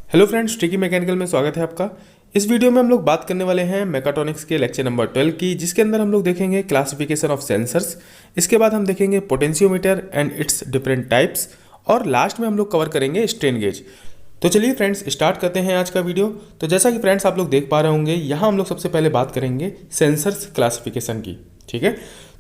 Hello friends, tricky mechanical में स्वागत है आपका। इस वीडियो में हम लोग बात करने वाले हैं मेकाट्रॉनिक्स के लेक्चर नंबर 12 की, जिसके अंदर हम लोग देखेंगे क्लासिफिकेशन ऑफ सेंसर्स। इसके बाद हम देखेंगे potentiometer and it's different types, और लास्ट में हम लोग कवर करेंगे स्ट्रेन गेज। तो चलिए फ्रेंड्स, स्टार्ट करते हैं आज का वीडियो। तो जैसा कि फ्रेंड्स आप लोग देख पा रहे होंगे, यहाँ हम लोग सबसे पहले बात करेंगे सेंसर्स क्लासिफिकेशन की। ठीक है,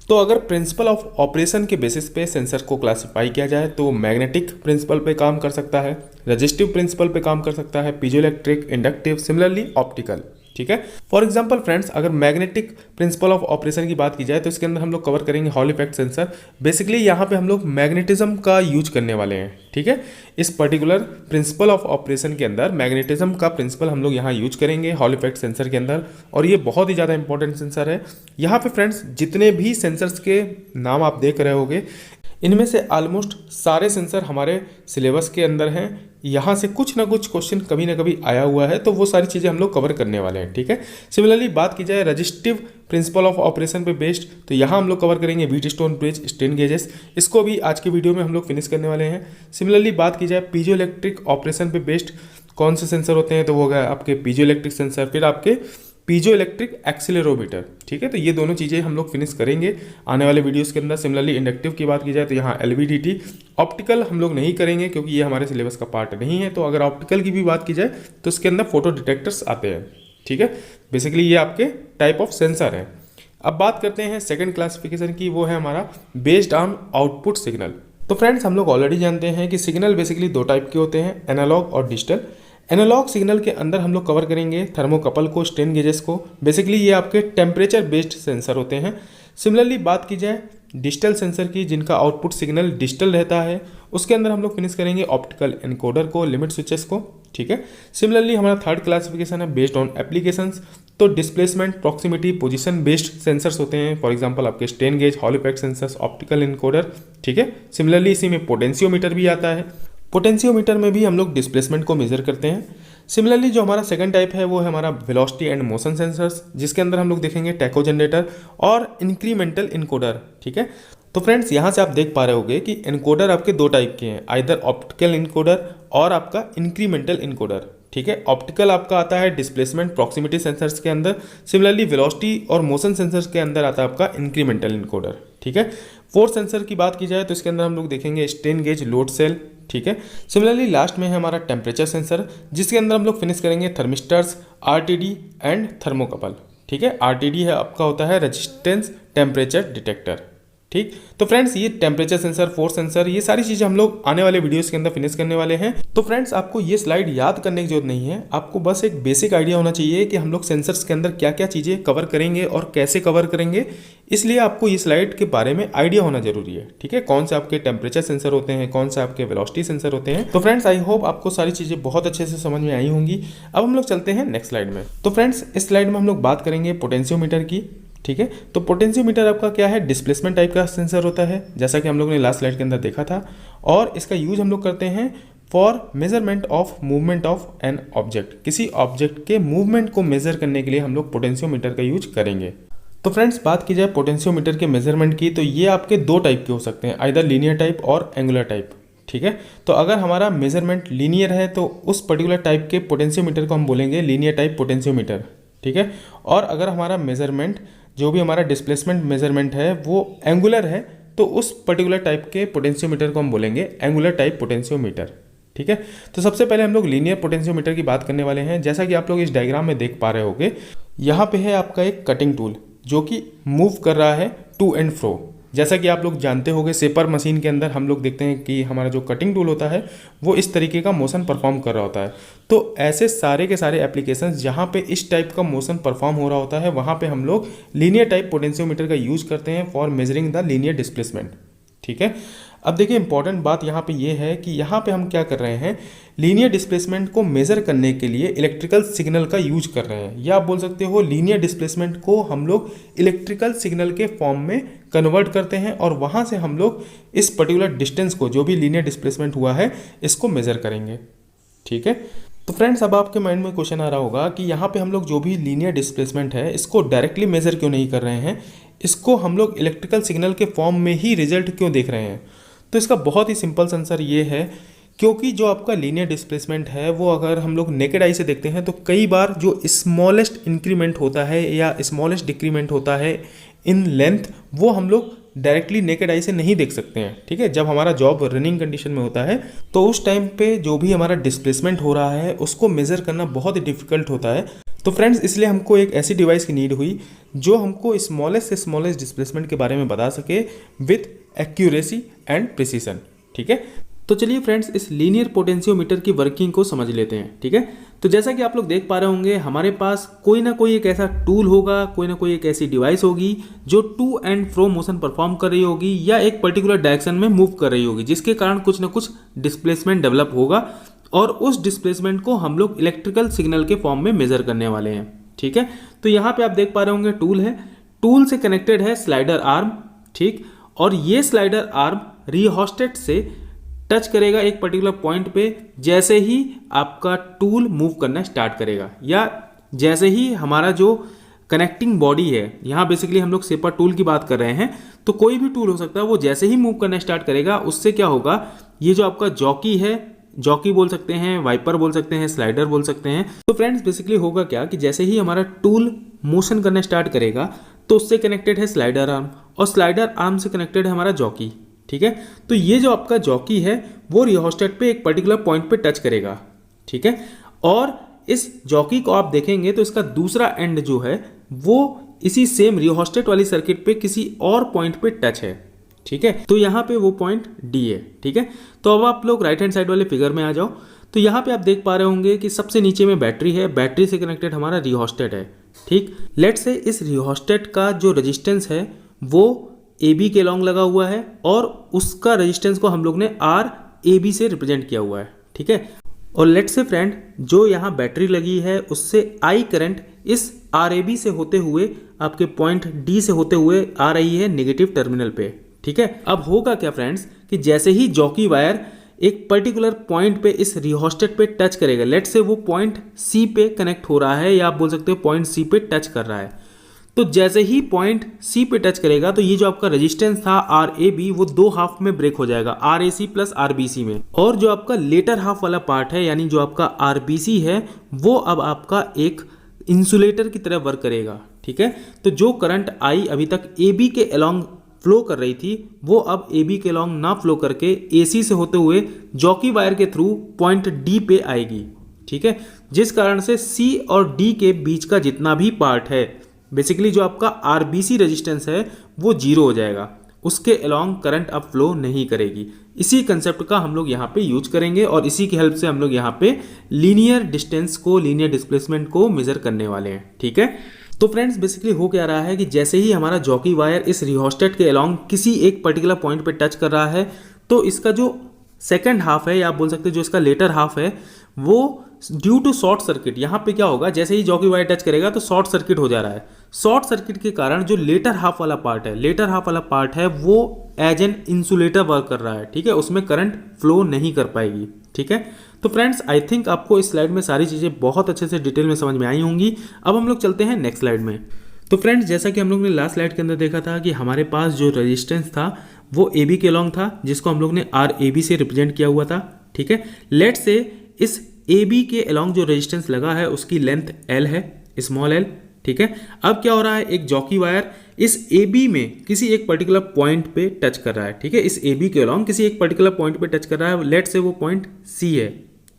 तो अगर प्रिंसिपल ऑफ ऑपरेशन के बेसिस पे सेंसर को क्लासिफाई किया जाए तो मैग्नेटिक प्रिंसिपल पे काम कर सकता है, रजिस्टिव प्रिंसिपल पे काम कर सकता है, पीजोइलेक्ट्रिक, इंडक्टिव, सिमिलरली ऑप्टिकल। ठीक है, फॉर एग्जांपल फ्रेंड्स, अगर मैग्नेटिक प्रिंसिपल ऑफ ऑपरेशन की बात की जाए तो इसके अंदर हम लोग कवर करेंगे हॉल इफेक्ट सेंसर। बेसिकली यहाँ पे हम लोग मैग्नेटिज्म का यूज करने वाले हैं। ठीक है, इस पर्टिकुलर प्रिंसिपल ऑफ ऑपरेशन के अंदर मैग्नेटिज्म का प्रिंसिपल हम लोग यहाँ यूज करेंगे हॉल इफेक्ट सेंसर के अंदर, और ये बहुत ही ज़्यादा इंपॉर्टेंट सेंसर है। यहाँ पे फ्रेंड्स जितने भी सेंसर्स के नाम आप देख रहे होंगे, इनमें से ऑलमोस्ट सारे सेंसर हमारे सिलेबस के अंदर हैं। यहाँ से कुछ ना कुछ क्वेश्चन कभी ना कभी आया हुआ है, तो वो सारी चीज़ें हम लोग कवर करने वाले हैं। ठीक है, सिमिलरली बात की जाए रजिस्टिव प्रिंसिपल ऑफ ऑपरेशन पे बेस्ड, तो यहाँ हम लोग कवर करेंगे व्हीटस्टोन ब्रिज, स्ट्रेन गेजेस। इसको भी आज की वीडियो में हम लोग फिनिश करने वाले हैं। सिमिलरली बात की जाए पीजोइलेक्ट्रिक ऑपरेशन पे बेस्ड कौन से सेंसर होते हैं, तो वो होगा आपके पीजोइलेक्ट्रिक सेंसर, फिर आपके पीजो इलेक्ट्रिक एक्सीलरोमीटर। ठीक है, तो ये दोनों चीज़ें हम लोग फिनिश करेंगे आने वाले वीडियोस के अंदर। सिमिलरली इंडक्टिव की बात की जाए तो यहाँ एलवीडीटी। ऑप्टिकल हम लोग नहीं करेंगे क्योंकि ये हमारे सिलेबस का पार्ट नहीं है। तो अगर ऑप्टिकल की भी बात की जाए तो इसके अंदर फोटो डिटेक्टर्स आते हैं। ठीक है, बेसिकली ये आपके टाइप ऑफ सेंसर हैं। अब बात करते हैं सेकेंड क्लासिफिकेशन की, वो है हमारा बेस्ड ऑन आउटपुट सिग्नल। तो फ्रेंड्स हम लोग ऑलरेडी जानते हैं कि सिग्नल बेसिकली दो टाइप के होते हैं, एनालॉग और डिजिटल। एनालॉग सिग्नल के अंदर हम लोग कवर करेंगे थर्मोकपल को, स्ट्रेन गेजेस को। बेसिकली ये आपके टेम्परेचर बेस्ड सेंसर होते हैं। सिमिलरली बात की जाए डिजिटल सेंसर की, जिनका आउटपुट सिग्नल डिजिटल रहता है, उसके अंदर हम लोग फिनिश करेंगे ऑप्टिकल एनकोडर को, लिमिट स्विचेस को। ठीक है, सिमिलरली हमारा थर्ड क्लासिफिकेशन है बेस्ड ऑन एप्लीकेशंस। तो displacement, proximity, position based sensors होते हैं। फॉर एग्जांपल आपके strain gauge, hall effect sensors, optical encoder. ठीक है, सिमिलरली इसी में पोटेंशियोमीटर भी आता है। पोटेंशियोमीटर में भी हम लोग डिस्प्लेसमेंट को मेजर करते हैं। सिमिलरली जो हमारा सेकंड टाइप है वो है हमारा वेलोसिटी एंड मोशन सेंसर्स, जिसके अंदर हम लोग देखेंगे टैको जनरेटर और इंक्रीमेंटल इनकोडर। ठीक है, तो फ्रेंड्स यहाँ से आप देख पा रहे होंगे कि इनकोडर आपके दो टाइप के हैं, आइदर ऑप्टिकल इनकोडर और आपका इंक्रीमेंटल इनकोडर। ठीक है, ऑप्टिकल आपका आता है डिस्प्लेसमेंट प्रॉक्सिमिटी सेंसर्स के अंदर। सिमिलरली वेलोसिटी और मोशन सेंसर्स के अंदर आता है आपका इंक्रीमेंटल इनकोडर। ठीक है, फोर्थ सेंसर की बात की जाए तो इसके अंदर हम लोग देखेंगे स्ट्रेन गेज, लोड सेल। ठीक है, सिमिलरली लास्ट में है हमारा टेम्परेचर सेंसर, जिसके अंदर हम लोग फिनिश करेंगे थर्मिस्टर्स, आरटीडी एंड थर्मोकपल। ठीक है, आरटीडी है आपका होता है रेजिस्टेंस टेम्परेचर डिटेक्टर। ठीक, तो फ्रेंड्स ये टेम्परेचर सेंसर, फोर्स सेंसर, ये सारी चीज़ें हम लोग आने वाले वीडियोस के अंदर फिनिश करने वाले हैं। तो फ्रेंड्स आपको ये स्लाइड याद करने की जरूरत नहीं है, आपको बस एक बेसिक आइडिया होना चाहिए कि हम लोग सेंसर्स के अंदर क्या क्या चीज़ें कवर करेंगे और कैसे कवर करेंगे। इसलिए आपको ये स्लाइड के बारे में आइडिया होना जरूरी है। ठीक है, कौन से आपके टेम्परेचर सेंसर होते हैं, कौन से आपके वेलोसिटी सेंसर होते हैं। तो फ्रेंड्स आई होप आपको सारी चीज़ें बहुत अच्छे से समझ में आई होंगी। अब हम लोग चलते हैं नेक्स्ट स्लाइड में। तो फ्रेंड्स इस स्लाइड में हम लोग बात करेंगे पोटेंशियोमीटर की। ठीक है, तो पोटेंशियोमीटर आपका क्या है, डिस्प्लेसमेंट टाइप का सेंसर होता है, जैसा कि हम लोग ने लास्ट स्लाइड के अंदर देखा था। और इसका यूज हम लोग करते हैं for measurement of movement of an object. किसी ऑब्जेक्ट के मूवमेंट को मेजर करने के लिए हम लोग पोटेंशियोमीटर का यूज करेंगे। तो फ्रेंड्स बात की जाए पोटेंशियोमीटर के मेजरमेंट की, तो ये आपके दो टाइप के हो सकते हैं, आइदर लीनियर टाइप और एंगुलर टाइप। ठीक है, तो अगर हमारा मेजरमेंट लीनियर है तो उस पर्टिकुलर टाइप के पोटेंशियोमीटर को हम बोलेंगे लीनियर टाइप पोटेंशियोमीटर। ठीक है, और अगर हमारा मेजरमेंट जो भी हमारा डिस्प्लेसमेंट मेजरमेंट है वो एंगुलर है तो उस पर्टिकुलर टाइप के पोटेंशियोमीटर को हम बोलेंगे एंगुलर टाइप पोटेंशियोमीटर। ठीक है, तो सबसे पहले हम लोग लीनियर पोटेंशियोमीटर की बात करने वाले हैं। जैसा कि आप लोग इस डायग्राम में देख पा रहे होंगे, यहाँ पे है आपका एक कटिंग टूल जो कि मूव कर रहा है टू एंड फ्रो। जैसा कि आप लोग जानते होंगे, सेपर मशीन के अंदर हम लोग देखते हैं कि हमारा जो कटिंग टूल होता है वो इस तरीके का मोशन परफॉर्म कर रहा होता है। तो ऐसे सारे के सारे एप्लीकेशंस जहाँ पे इस टाइप का मोशन परफॉर्म हो रहा होता है, वहाँ पे हम लोग लीनियर टाइप पोटेंशियोमीटर का यूज करते हैं for measuring the linear displacement. ठीक है, अब देखिए इंपॉर्टेंट बात यहाँ पे ये है कि यहाँ पे हम क्या कर रहे हैं, लीनियर डिस्प्लेसमेंट को मेजर करने के लिए इलेक्ट्रिकल सिग्नल का यूज कर रहे हैं, या आप बोल सकते हो लीनियर डिस्प्लेसमेंट को हम लोग इलेक्ट्रिकल सिग्नल के फॉर्म में कन्वर्ट करते हैं, और वहाँ से हम लोग इस पर्टिकुलर डिस्टेंस को, जो भी लीनियर डिस्प्लेसमेंट हुआ है, इसको मेजर करेंगे। ठीक है, तो फ्रेंड्स अब आपके माइंड में क्वेश्चन आ रहा होगा कि यहाँ पे हम लोग जो भी लीनियर डिस्प्लेसमेंट है इसको डायरेक्टली मेजर क्यों नहीं कर रहे हैं, इसको हम लोग इलेक्ट्रिकल सिग्नल के फॉर्म में ही रिजल्ट क्यों देख रहे हैं। तो इसका बहुत ही सिंपल आंसर ये है क्योंकि जो आपका लीनियर डिस्प्लेसमेंट है वो अगर हम लोग नेकेड आई से देखते हैं तो कई बार जो स्मॉलेस्ट इंक्रीमेंट होता है या स्मॉलेस्ट डिक्रीमेंट होता है इन लेंथ, वो हम लोग डायरेक्टली नेकेड आई से नहीं देख सकते हैं। ठीक है, जब हमारा जॉब रनिंग कंडीशन में होता है तो उस टाइम पे जो भी हमारा डिस्प्लेसमेंट हो रहा है उसको मेज़र करना बहुत ही डिफिकल्ट होता है। तो फ्रेंड्स, इसलिए हमको एक ऐसी डिवाइस की नीड हुई जो हमको स्मॉलेस्ट से स्मॉलेस्ट डिस्प्लेसमेंट के बारे में बता सके विथ एक्यूरेसी एंड प्रिसीजन। ठीक है, तो चलिए फ्रेंड्स, इस लीनियर पोटेंशियोमीटर की वर्किंग को समझ लेते हैं। ठीक है, तो जैसा कि आप लोग देख पा रहे होंगे, हमारे पास कोई ना कोई एक ऐसा टूल होगा, कोई ना कोई एक ऐसी डिवाइस होगी जो to and fro motion perform कर रही होगी या एक पर्टिकुलर डायरेक्शन में मूव कर रही होगी, जिसके कारण कुछ ना कुछ डिस्प्लेसमेंट डेवलप होगा और उस डिस्प्लेसमेंट को हम लोग इलेक्ट्रिकल सिग्नल के फॉर्म में मेजर करने वाले हैं। ठीक है, तो यहाँ पे आप देख पा रहे होंगे टूल है, टूल से कनेक्टेड है स्लाइडर आर्म। ठीक, और ये स्लाइडर आर्म रिहोस्टेट से टच करेगा एक पर्टिकुलर पॉइंट पे जैसे ही आपका टूल मूव करना स्टार्ट करेगा, या जैसे ही हमारा जो कनेक्टिंग बॉडी है, यहाँ बेसिकली हम लोग सेपर टूल की बात कर रहे हैं, तो कोई भी टूल हो सकता है, वो जैसे ही मूव करना स्टार्ट करेगा उससे क्या होगा, ये जो आपका जॉकी है, जॉकी बोल सकते हैं, वाइपर बोल सकते हैं, स्लाइडर बोल सकते हैं। तो फ्रेंड्स, बेसिकली होगा क्या कि जैसे ही हमारा टूल मोशन करना स्टार्ट करेगा तो उससे कनेक्टेड है स्लाइडर आर्म और स्लाइडर आर्म से कनेक्टेड है हमारा जॉकी। ठीक है, तो ये जो आपका जॉकी है वो रिहोस्टेट पे एक पर्टिकुलर पॉइंट पे टच करेगा। ठीक है, और इस जॉकी को आप देखेंगे तो इसका दूसरा एंड जो है वो इसी सेम रिहोस्टेट वाली सर्किट पे किसी और पॉइंट पे टच है। ठीक है, तो यहाँ पे वो पॉइंट डी है। ठीक है, तो अब आप लोग राइट हैंड साइड वाले फिगर में आ जाओ, तो यहाँ पे आप देख पा रहे होंगे कि सबसे नीचे में बैटरी है, बैटरी से कनेक्टेड हमारा रिहोस्टेट है। ठीक, लेट्स से इस रिहोस्टेट का जो रेजिस्टेंस है वो ए बी के लॉन्ग लगा हुआ है और उसका रेजिस्टेंस को हम लोग ने आर ए बी से रिप्रेजेंट किया हुआ है। ठीक है, और लेट्स से फ्रेंड, जो यहाँ बैटरी लगी है उससे आई करंट इस आर ए बी से होते हुए आपके पॉइंट डी से होते हुए आ रही है नेगेटिव टर्मिनल पे। ठीक है, अब होगा क्या फ्रेंड्स कि जैसे ही जॉकी वायर एक पर्टिकुलर पॉइंट पे इस रिहोस्टेट पे टच करेगा, लेट्स से वो पॉइंट सी पे कनेक्ट हो रहा है या आप बोल सकते हो पॉइंट सी पे टच कर रहा है, तो जैसे ही पॉइंट सी पे टच करेगा तो ये जो आपका रेजिस्टेंस था आर ए बी वो दो हाफ में ब्रेक हो जाएगा, R A C plus R B C में, और जो आपका लेटर हाफ वाला पार्ट है यानी जो आपका आर बी सी है वो अब आपका एक इंसुलेटर की तरह वर्क करेगा। ठीक है, तो जो करंट आई अभी तक ए बी के अलोंग फ्लो कर रही थी वो अब ए बी के अलोंग ना फ्लो करके ए सी से होते हुए जॉकी वायर के थ्रू पॉइंट डी पे आएगी। ठीक है, जिस कारण से सी और डी के बीच का जितना भी पार्ट है, बेसिकली जो आपका आरबीसी रेजिस्टेंस है वो जीरो हो जाएगा, उसके अलोंग करंट अब फ्लो नहीं करेगी। इसी कंसेप्ट का हम लोग यहाँ पे यूज करेंगे और इसी की हेल्प से हम लोग यहाँ पे लीनियर डिस्टेंस को, लीनियर डिस्प्लेसमेंट को मेजर करने वाले हैं। ठीक है, तो फ्रेंड्स, बेसिकली हो क्या रहा है कि जैसे ही हमारा जॉकी वायर इस रिहोस्टेट के अलोंग किसी एक पर्टिकुलर पॉइंट पे टच कर रहा है तो इसका जो सेकेंड हाफ है या आप बोल सकते हैं जो इसका लेटर हाफ है वो ड्यू टू शॉर्ट सर्किट, यहाँ पे क्या होगा, जैसे ही जॉकी वायर टच करेगा तो शॉर्ट सर्किट हो जा रहा है। शॉर्ट सर्किट के कारण जो लेटर हाफ वाला पार्ट है वो एज एन इंसुलेटर वर्क कर रहा है। ठीक है, उसमें करंट फ्लो नहीं कर पाएगी। ठीक है, तो फ्रेंड्स, आई थिंक आपको इस स्लाइड में सारी चीज़ें बहुत अच्छे से डिटेल में समझ में आई होंगी। अब हम लोग चलते हैं नेक्स्ट स्लाइड में। तो फ्रेंड्स, जैसा कि हम लोग ने लास्ट स्लाइड के अंदर देखा था कि हमारे पास जो रेजिस्टेंस था वो ए बी के अलोंग था, जिसको हम लोग ने आर ए बी से रिप्रेजेंट किया हुआ था। ठीक है, लेट्स से इस ए बी के अलोंग जो रेजिस्टेंस लगा है उसकी लेंथ एल है, स्मॉल एल। ठीक है, अब क्या हो रहा है, एक जॉकी वायर इस ए बी में किसी एक पर्टिकुलर पॉइंट पे टच कर रहा है। ठीक है, इस ए बी के अलोंग किसी एक पर्टिकुलर पॉइंट पे टच कर रहा है, लेट से वो पॉइंट सी है।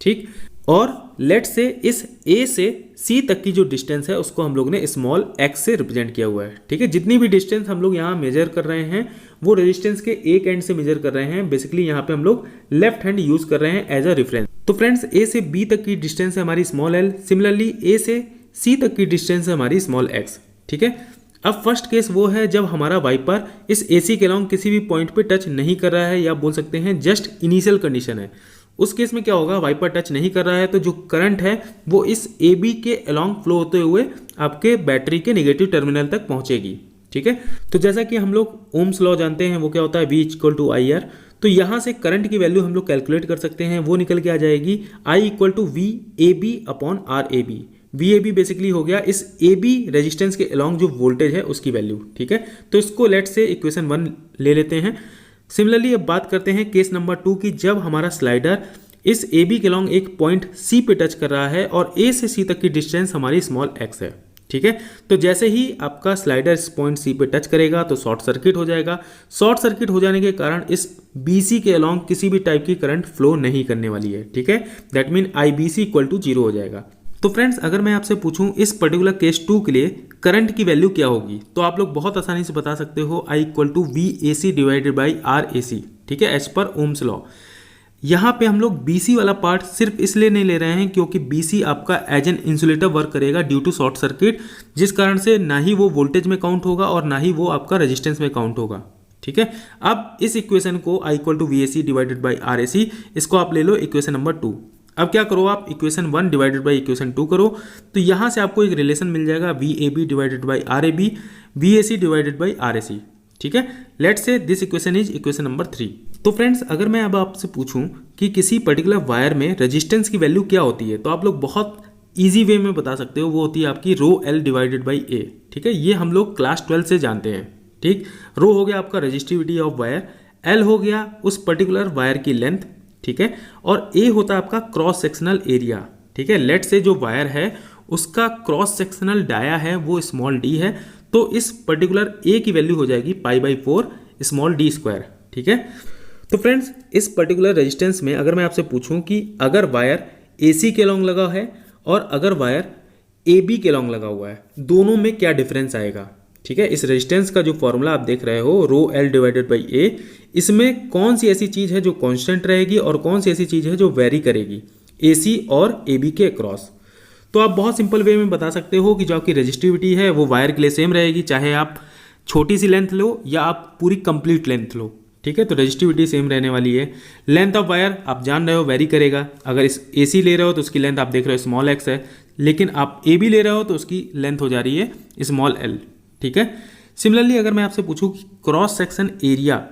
ठीक, और लेट से इस ए से सी तक की जो डिस्टेंस है उसको हम लोग ने स्मॉल एक्स से रिप्रेजेंट किया हुआ है। ठीक है, जितनी भी डिस्टेंस हम लोग यहाँ मेजर कर रहे हैं वो रेजिस्टेंस के एक एंड से मेजर कर रहे हैं। बेसिकली यहाँ पे हम लोग लेफ्ट हैंड यूज कर रहे हैं एज अ रेफरेंस। तो फ्रेंड्स, ए से बी तक की डिस्टेंस है हमारी स्मॉल एल, सिमिलरली ए से सी तक की डिस्टेंस है हमारी स्मॉल एक्स। ठीक है, अब फर्स्ट केस वो है जब हमारा वाइपर इस एसी के अलोंग किसी भी पॉइंट पे टच नहीं कर रहा है या बोल सकते हैं जस्ट इनिशियल कंडीशन है। उस केस में क्या होगा, वाइपर टच नहीं कर रहा है तो जो करंट है वो इस ए बी के अलोंग फ्लो होते हुए आपके बैटरी के नेगेटिव टर्मिनल तक पहुंचेगी। ठीक है, तो जैसा कि हम लोग ओम्स लॉ जानते हैं वो क्या होता है, V equal to I R. तो यहाँ से करंट की वैल्यू हम लोग कैलकुलेट कर सकते हैं, वो निकल के आ जाएगी I equal to V A B upon R A B. V A B basically हो गया इस ए बी रेजिस्टेंस के अलोंग जो वोल्टेज है उसकी वैल्यू। ठीक है, तो इसको लेट से इक्वेशन 1 ले लेते हैं। सिमिलरली अब बात करते हैं केस नंबर 2 की, जब हमारा स्लाइडर इस ए बी के लॉन्ग एक पॉइंट सी पे टच कर रहा है और ए से सी तक की डिस्टेंस हमारी स्मॉल एक्स है। ठीक है, तो जैसे ही आपका स्लाइडर इस पॉइंट सी पे टच करेगा तो शॉर्ट सर्किट हो जाएगा। शॉर्ट सर्किट हो जाने के कारण इस BC के अलॉन्ग किसी भी टाइप की करंट फ्लो नहीं करने वाली है। ठीक है, that mean IBC equal to 0 हो जाएगा। तो फ्रेंड्स, अगर मैं आपसे पूछूं इस पर्टिकुलर केस 2 के लिए करंट की वैल्यू क्या होगी, तो आप लोग बहुत आसानी से बता सकते हो I equal to VAC divided by RAC। ठीक है, एज पर ओम्स लॉ। यहाँ पे हम लोग BC वाला पार्ट सिर्फ इसलिए नहीं ले रहे हैं क्योंकि BC आपका एज एन इंसुलेटर वर्क करेगा ड्यू टू शॉर्ट सर्किट, जिस कारण से ना ही वो वोल्टेज में काउंट होगा और ना ही वो आपका रेजिस्टेंस में काउंट होगा। ठीक है, अब इस इक्वेशन को I equal to VAC divided by RAC, इसको आप ले लो इक्वेशन नंबर 2। अब क्या करो, आप इक्वेशन 1 डिवाइडेड बाई इक्वेशन 2 करो, तो यहाँ से आपको एक रिलेशन मिल जाएगा VAB divided by RAB, VAC divided by RAC। ठीक है, let's say this equation is equation number 3। तो फ्रेंड्स, अगर मैं अब आपसे पूछूं कि किसी पर्टिकुलर वायर में रेजिस्टेंस की वैल्यू क्या होती है, तो आप लोग बहुत इजी वे में बता सकते हो, वो होती है आपकी रो L डिवाइडेड बाई A। ठीक है, ये हम लोग क्लास 12 से जानते हैं। ठीक, रो हो गया आपका रेजिस्टिविटी ऑफ वायर, L हो गया उस पर्टिकुलर वायर की लेंथ। ठीक है, और A होता है आपका क्रॉस सेक्शनल एरिया। ठीक है, लेट से जो वायर है उसका क्रॉस सेक्शनल डाया है वो स्मॉल d है, तो इस पर्टिकुलर A की वैल्यू हो जाएगी π/4 स्मॉल d स्क्वायर। ठीक है, तो फ्रेंड्स, इस पर्टिकुलर रेजिस्टेंस में अगर मैं आपसे पूछूं कि अगर वायर AC के लॉन्ग लगा है और अगर वायर AB के लॉन्ग लगा हुआ है, दोनों में क्या डिफरेंस आएगा। ठीक है, इस रेजिस्टेंस का जो फॉर्मूला आप देख रहे हो रो L डिवाइडेड बाई A, इसमें कौन सी ऐसी चीज़ है जो कांस्टेंट रहेगी और कौन सी ऐसी चीज़ है जो वेरी करेगी AC और AB के अक्रॉस। तो आप बहुत सिंपल वे में बता सकते हो कि जो आपकी रेजिस्टिविटी है वो वायर के लिए सेम रहेगी, चाहे आप छोटी सी लेंथ लो या आप पूरी कंप्लीट लेंथ लो। ठीक है, तो रेजिस्टिविटी सेम रहने वाली है। लेंथ ऑफ वायर आप जान रहे हो वेरी करेगा, अगर इस AC ले रहे हो तो उसकी लेंथ आप देख रहे हो स्मॉल x है, लेकिन आप AB ले रहे हो तो उसकी लेंथ हो जा रही है स्मॉल l। ठीक है, सिमिलरली अगर मैं आपसे पूछूं कि क्रॉस सेक्शन एरिया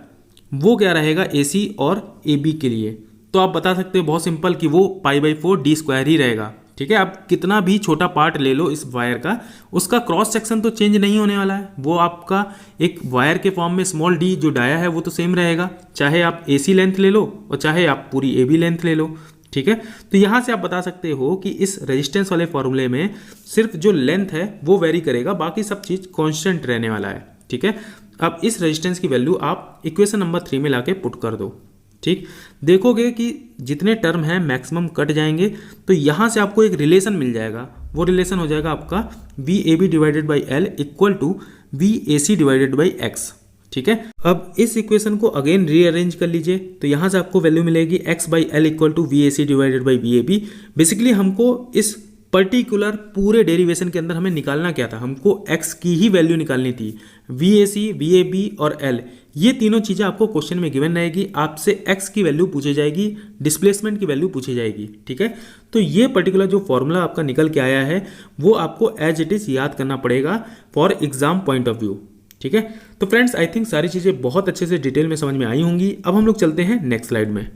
वो क्या रहेगा AC और AB के लिए, तो आप बता सकते हो बहुत सिंपल कि वो π/4 d स्क्वायर ही रहेगा। ठीक है, आप कितना भी छोटा पार्ट ले लो इस वायर का, उसका क्रॉस सेक्शन तो चेंज नहीं होने वाला है, वो आपका एक वायर के फॉर्म में स्मॉल d जो डाया है वो तो सेम रहेगा, चाहे आप AC लेंथ ले लो और चाहे आप पूरी AB लेंथ ले लो। ठीक है, तो यहाँ से आप बता सकते हो कि इस रेजिस्टेंस वाले फॉर्मूले में सिर्फ जो लेंथ है वो वेरी करेगा, बाकी सब चीज़ कॉन्स्टेंट रहने वाला है। ठीक है, अब इस रेजिस्टेंस की वैल्यू आप इक्वेशन नंबर 3 में लाके पुट कर दो। ठीक, देखोगे कि जितने टर्म हैं मैक्सिमम कट जाएंगे, तो यहाँ से आपको एक रिलेशन मिल जाएगा, वो रिलेशन हो जाएगा आपका VAB divided by L equal to VAC divided by X। ठीक है, अब इस इक्वेशन को अगेन रीअरेंज कर लीजिए, तो यहाँ से आपको वैल्यू मिलेगी x/L equal to VAC divided by VAB। Basically हमको इस पर्टिकुलर पूरे डेरिवेशन के अंदर हमें निकालना क्या था, हमको x की ही वैल्यू निकालनी थी। VAC, VAB और L ये तीनों चीज़ें आपको क्वेश्चन में गिवन रहेगी, आपसे x की वैल्यू पूछी जाएगी, डिस्प्लेसमेंट की वैल्यू पूछी जाएगी। ठीक है, तो ये पर्टिकुलर जो फॉर्मूला आपका निकल के आया है वो आपको एज इट इज़ याद करना पड़ेगा for exam point of view. ठीक है, तो फ्रेंड्स आई थिंक सारी चीज़ें बहुत अच्छे से डिटेल में समझ में आई होंगी। अब हम लोग चलते हैं नेक्स्ट स्लाइड में।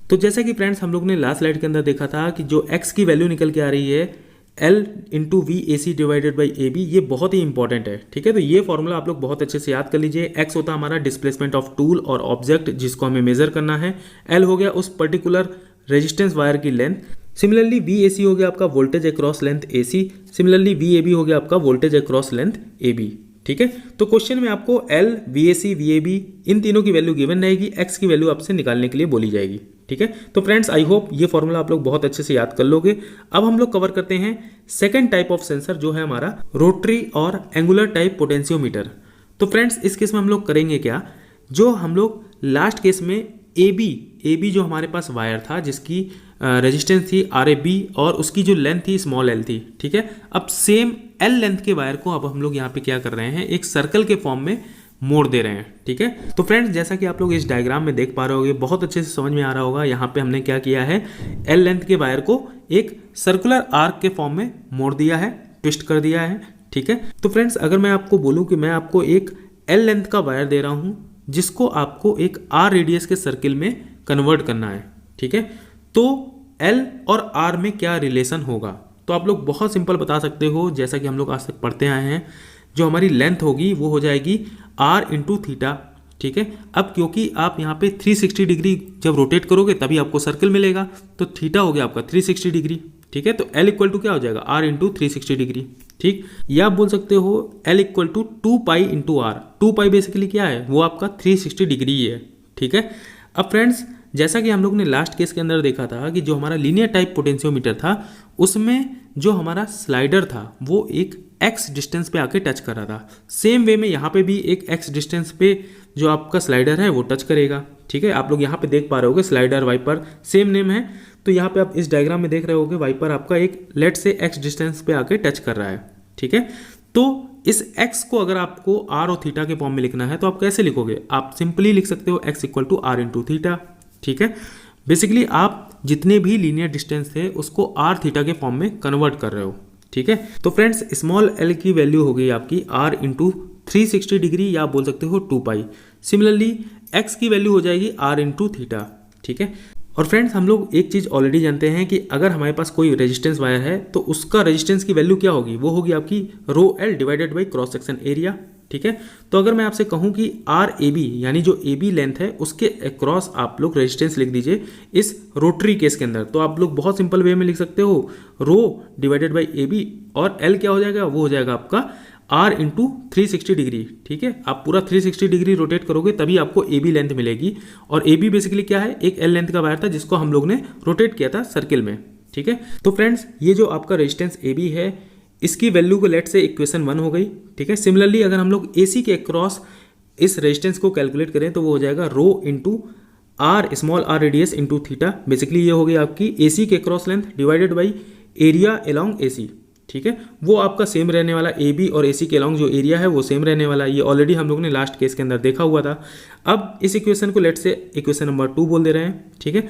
तो जैसा कि फ्रेंड्स हम लोग ने लास्ट स्लाइड के अंदर देखा था कि जो x की वैल्यू निकल के आ रही है L into VAC divided by AB, ये बहुत ही इंपॉर्टेंट है। ठीक है, तो ये फॉर्मूला आप लोग बहुत अच्छे से याद कर लीजिए। x होता है हमारा डिस्प्लेसमेंट ऑफ टूल और ऑब्जेक्ट जिसको हमें मेजर करना है, L हो गया उस पर्टिकुलर रेजिस्टेंस वायर की लेंथ, सिमिलरली VAC हो गया आपका voltage across length AC, similarly VAB हो गया आपका वोल्टेज अक्रॉस लेंथ AB। ठीक है, तो क्वेश्चन में आपको L, VAC, VAB इन तीनों की वैल्यू गिवन रहेगी, x की वैल्यू आपसे निकालने के लिए बोली जाएगी। ठीक है, तो फ्रेंड्स आई होप ये फॉर्मूला आप लोग बहुत अच्छे से याद कर लोगे। अब हम लोग कवर करते हैं सेकंड टाइप ऑफ सेंसर जो है हमारा रोटरी और एंगुलर टाइप पोटेंशियोमीटर। तो फ्रेंड्स इस केस में हम लोग करेंगे क्या, जो हम लोग लास्ट केस में AB जो हमारे पास वायर था जिसकी रेजिस्टेंस थी RAB और उसकी जो लेंथ थी स्मॉल l थी। ठीक है, अब सेम L लेंथ के वायर को अब हम लोग यहाँ पे क्या कर रहे हैं, एक सर्कल के फॉर्म में मोड़ दे रहे हैं। ठीक है, तो फ्रेंड्स जैसा कि आप लोग इस डायग्राम में देख पा रहे होगे, बहुत अच्छे से समझ में आ रहा होगा, यहाँ पे हमने क्या किया है, L लेंथ के वायर को एक सर्कुलर आर्क के फॉर्म में मोड़ दिया है, ट्विस्ट कर दिया है। ठीक है, तो फ्रेंड्स अगर मैं आपको बोलूँ कि मैं आपको एक L लेंथ का वायर दे रहा हूँ जिसको आपको एक R रेडियस के सर्किल में कन्वर्ट करना है। ठीक है, तो L और R में क्या रिलेशन होगा, तो आप लोग बहुत सिंपल बता सकते हो, जैसा कि हम लोग आज तक पढ़ते आए हैं, जो हमारी लेंथ होगी वो हो जाएगी R इंटू थीटा। ठीक है। अब क्योंकि आप यहाँ पे 360 डिग्री जब रोटेट करोगे तभी आपको सर्कल मिलेगा, तो थीटा हो गया आपका 360 डिग्री, ठीक है। तो L इक्वल टू क्या हो जाएगा, R इंटू 360 डिग्री, ठीक। या आप बोल सकते हो L equal to 2π into R। 2π basically क्या है, वो आपका 360 डिग्री ही है, ठीक है। अब फ्रेंड्स जैसा कि हम लोग ने लास्ट केस के अंदर देखा था कि जो हमारा लीनियर टाइप पोटेंशियोमीटर था उसमें जो हमारा स्लाइडर था वो एक x डिस्टेंस पे आके टच कर रहा था, सेम वे में यहाँ पे भी एक x डिस्टेंस पे जो आपका स्लाइडर है वो टच करेगा, ठीक है। आप लोग यहाँ पे देख पा रहे होगे स्लाइडर वाइपर सेम नेम है, तो यहाँ पे आप इस डायग्राम में देख रहे होगे वाइपर आपका एक लेट से x डिस्टेंस पे आके टच कर रहा है, ठीक है। तो इस x को अगर आपको r और थीटा के फॉर्म में लिखना है तो आप कैसे लिखोगे, आप सिंपली लिख सकते हो x equal to r into theta, ठीक है। बेसिकली आप जितने भी लीनियर डिस्टेंस थे उसको r थीटा के फॉर्म में कन्वर्ट कर रहे हो, ठीक है। तो फ्रेंड्स स्मॉल l की वैल्यू हो गई आपकी r इंटू 360 डिग्री या आप बोल सकते हो 2π। सिमिलरली x की वैल्यू हो जाएगी r इंटू थीटा, ठीक है। और फ्रेंड्स हम लोग एक चीज़ ऑलरेडी जानते हैं कि अगर हमारे पास कोई रेजिस्टेंस वायर है तो उसका रेजिस्टेंस की वैल्यू क्या होगी, वो होगी आपकी ρl divided by cross section area, ठीक है। तो अगर मैं आपसे कहूं कि RAB यानी जो AB लेंथ है उसके अक्रॉस आप लोग रेजिस्टेंस लिख दीजिए इस रोटरी केस के अंदर, तो आप लोग बहुत सिंपल वे में लिख सकते हो रो डिवाइडेड बाई AB और L क्या हो जाएगा, वो हो जाएगा आपका R इंटू 360 डिग्री, ठीक है। आप पूरा 360 डिग्री रोटेट करोगे तभी आपको AB लेंथ मिलेगी, और AB बेसिकली क्या है, एक L लेंथ का वायर था जिसको हम लोग ने रोटेट किया था सर्किल में, ठीक है। तो फ्रेंड्स ये जो आपका रेजिस्टेंस AB है इसकी वैल्यू को लेट से इक्वेशन 1 हो गई, ठीक है। सिमिलरली अगर हम लोग AC के अक्रॉस इस रेजिस्टेंस को कैलकुलेट करें तो वो हो जाएगा rho into R small r radius into theta. Basically ये हो गई आपकी AC के across length divided by area along AC, ठीक है। वो आपका सेम रहने वाला, AB और AC के अलोंग जो एरिया है वो सेम रहने वाला, ये ऑलरेडी हम लोग ने लास्ट केस के अंदर देखा हुआ था। अब इस इक्वेशन को लेट से इक्वेशन नंबर 2 बोल दे रहे हैं, ठीक है।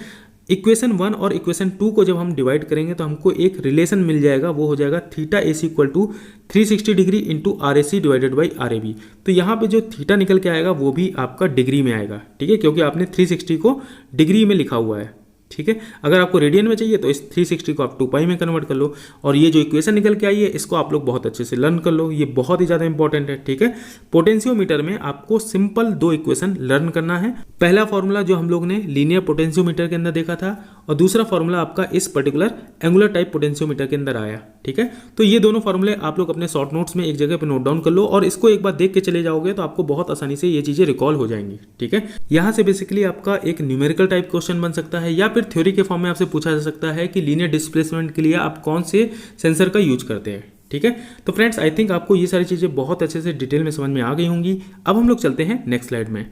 इक्वेशन 1 और इक्वेशन 2 को जब हम डिवाइड करेंगे तो हमको एक रिलेशन मिल जाएगा, वो हो जाएगा theta AC equal to 360 degree into RAC divided by RAB। तो यहाँ पे जो थीटा निकल के आएगा वो भी आपका डिग्री में आएगा, ठीक है, क्योंकि आपने 360 को डिग्री में लिखा हुआ है, ठीक है। अगर आपको रेडियन में चाहिए तो इस 360 को आप 2π में कन्वर्ट कर लो, और ये जो इक्वेशन निकल के आई है इसको आप लोग बहुत अच्छे से लर्न कर लो, ये बहुत ही ज़्यादा इंपॉर्टेंट है, ठीक है। पोटेंशियोमीटर में आपको सिंपल 2 इक्वेशन लर्न करना है। पहला फॉर्मूला जो हम लोग ने लीनियर पोटेंशियोमीटर के अंदर देखा था, और दूसरा फॉर्मूला आपका इस पर्टिकुलर एंगुलर टाइप पोटेंशियोमीटर के अंदर आया, ठीक है। तो ये दोनों फॉर्मूले आप लोग अपने शॉर्ट नोट्स में एक जगह पे नोट डाउन कर लो, और इसको एक बार देख के चले जाओगे तो आपको बहुत आसानी से ये चीज़ें रिकॉल हो जाएंगी, ठीक है। यहाँ से बेसिकली आपका एक न्यूमेरिकल टाइप क्वेश्चन बन सकता है, या फिर थ्योरी के फॉर्म में आपसे पूछा जा सकता है कि लीनियर डिस्प्लेसमेंट के लिए आप कौन से सेंसर का यूज करते हैं, ठीक है। तो फ्रेंड्स आई थिंक आपको ये सारी चीज़ें बहुत अच्छे से डिटेल में समझ में आ गई होंगी। अब हम लोग चलते हैं नेक्स्ट स्लाइड में।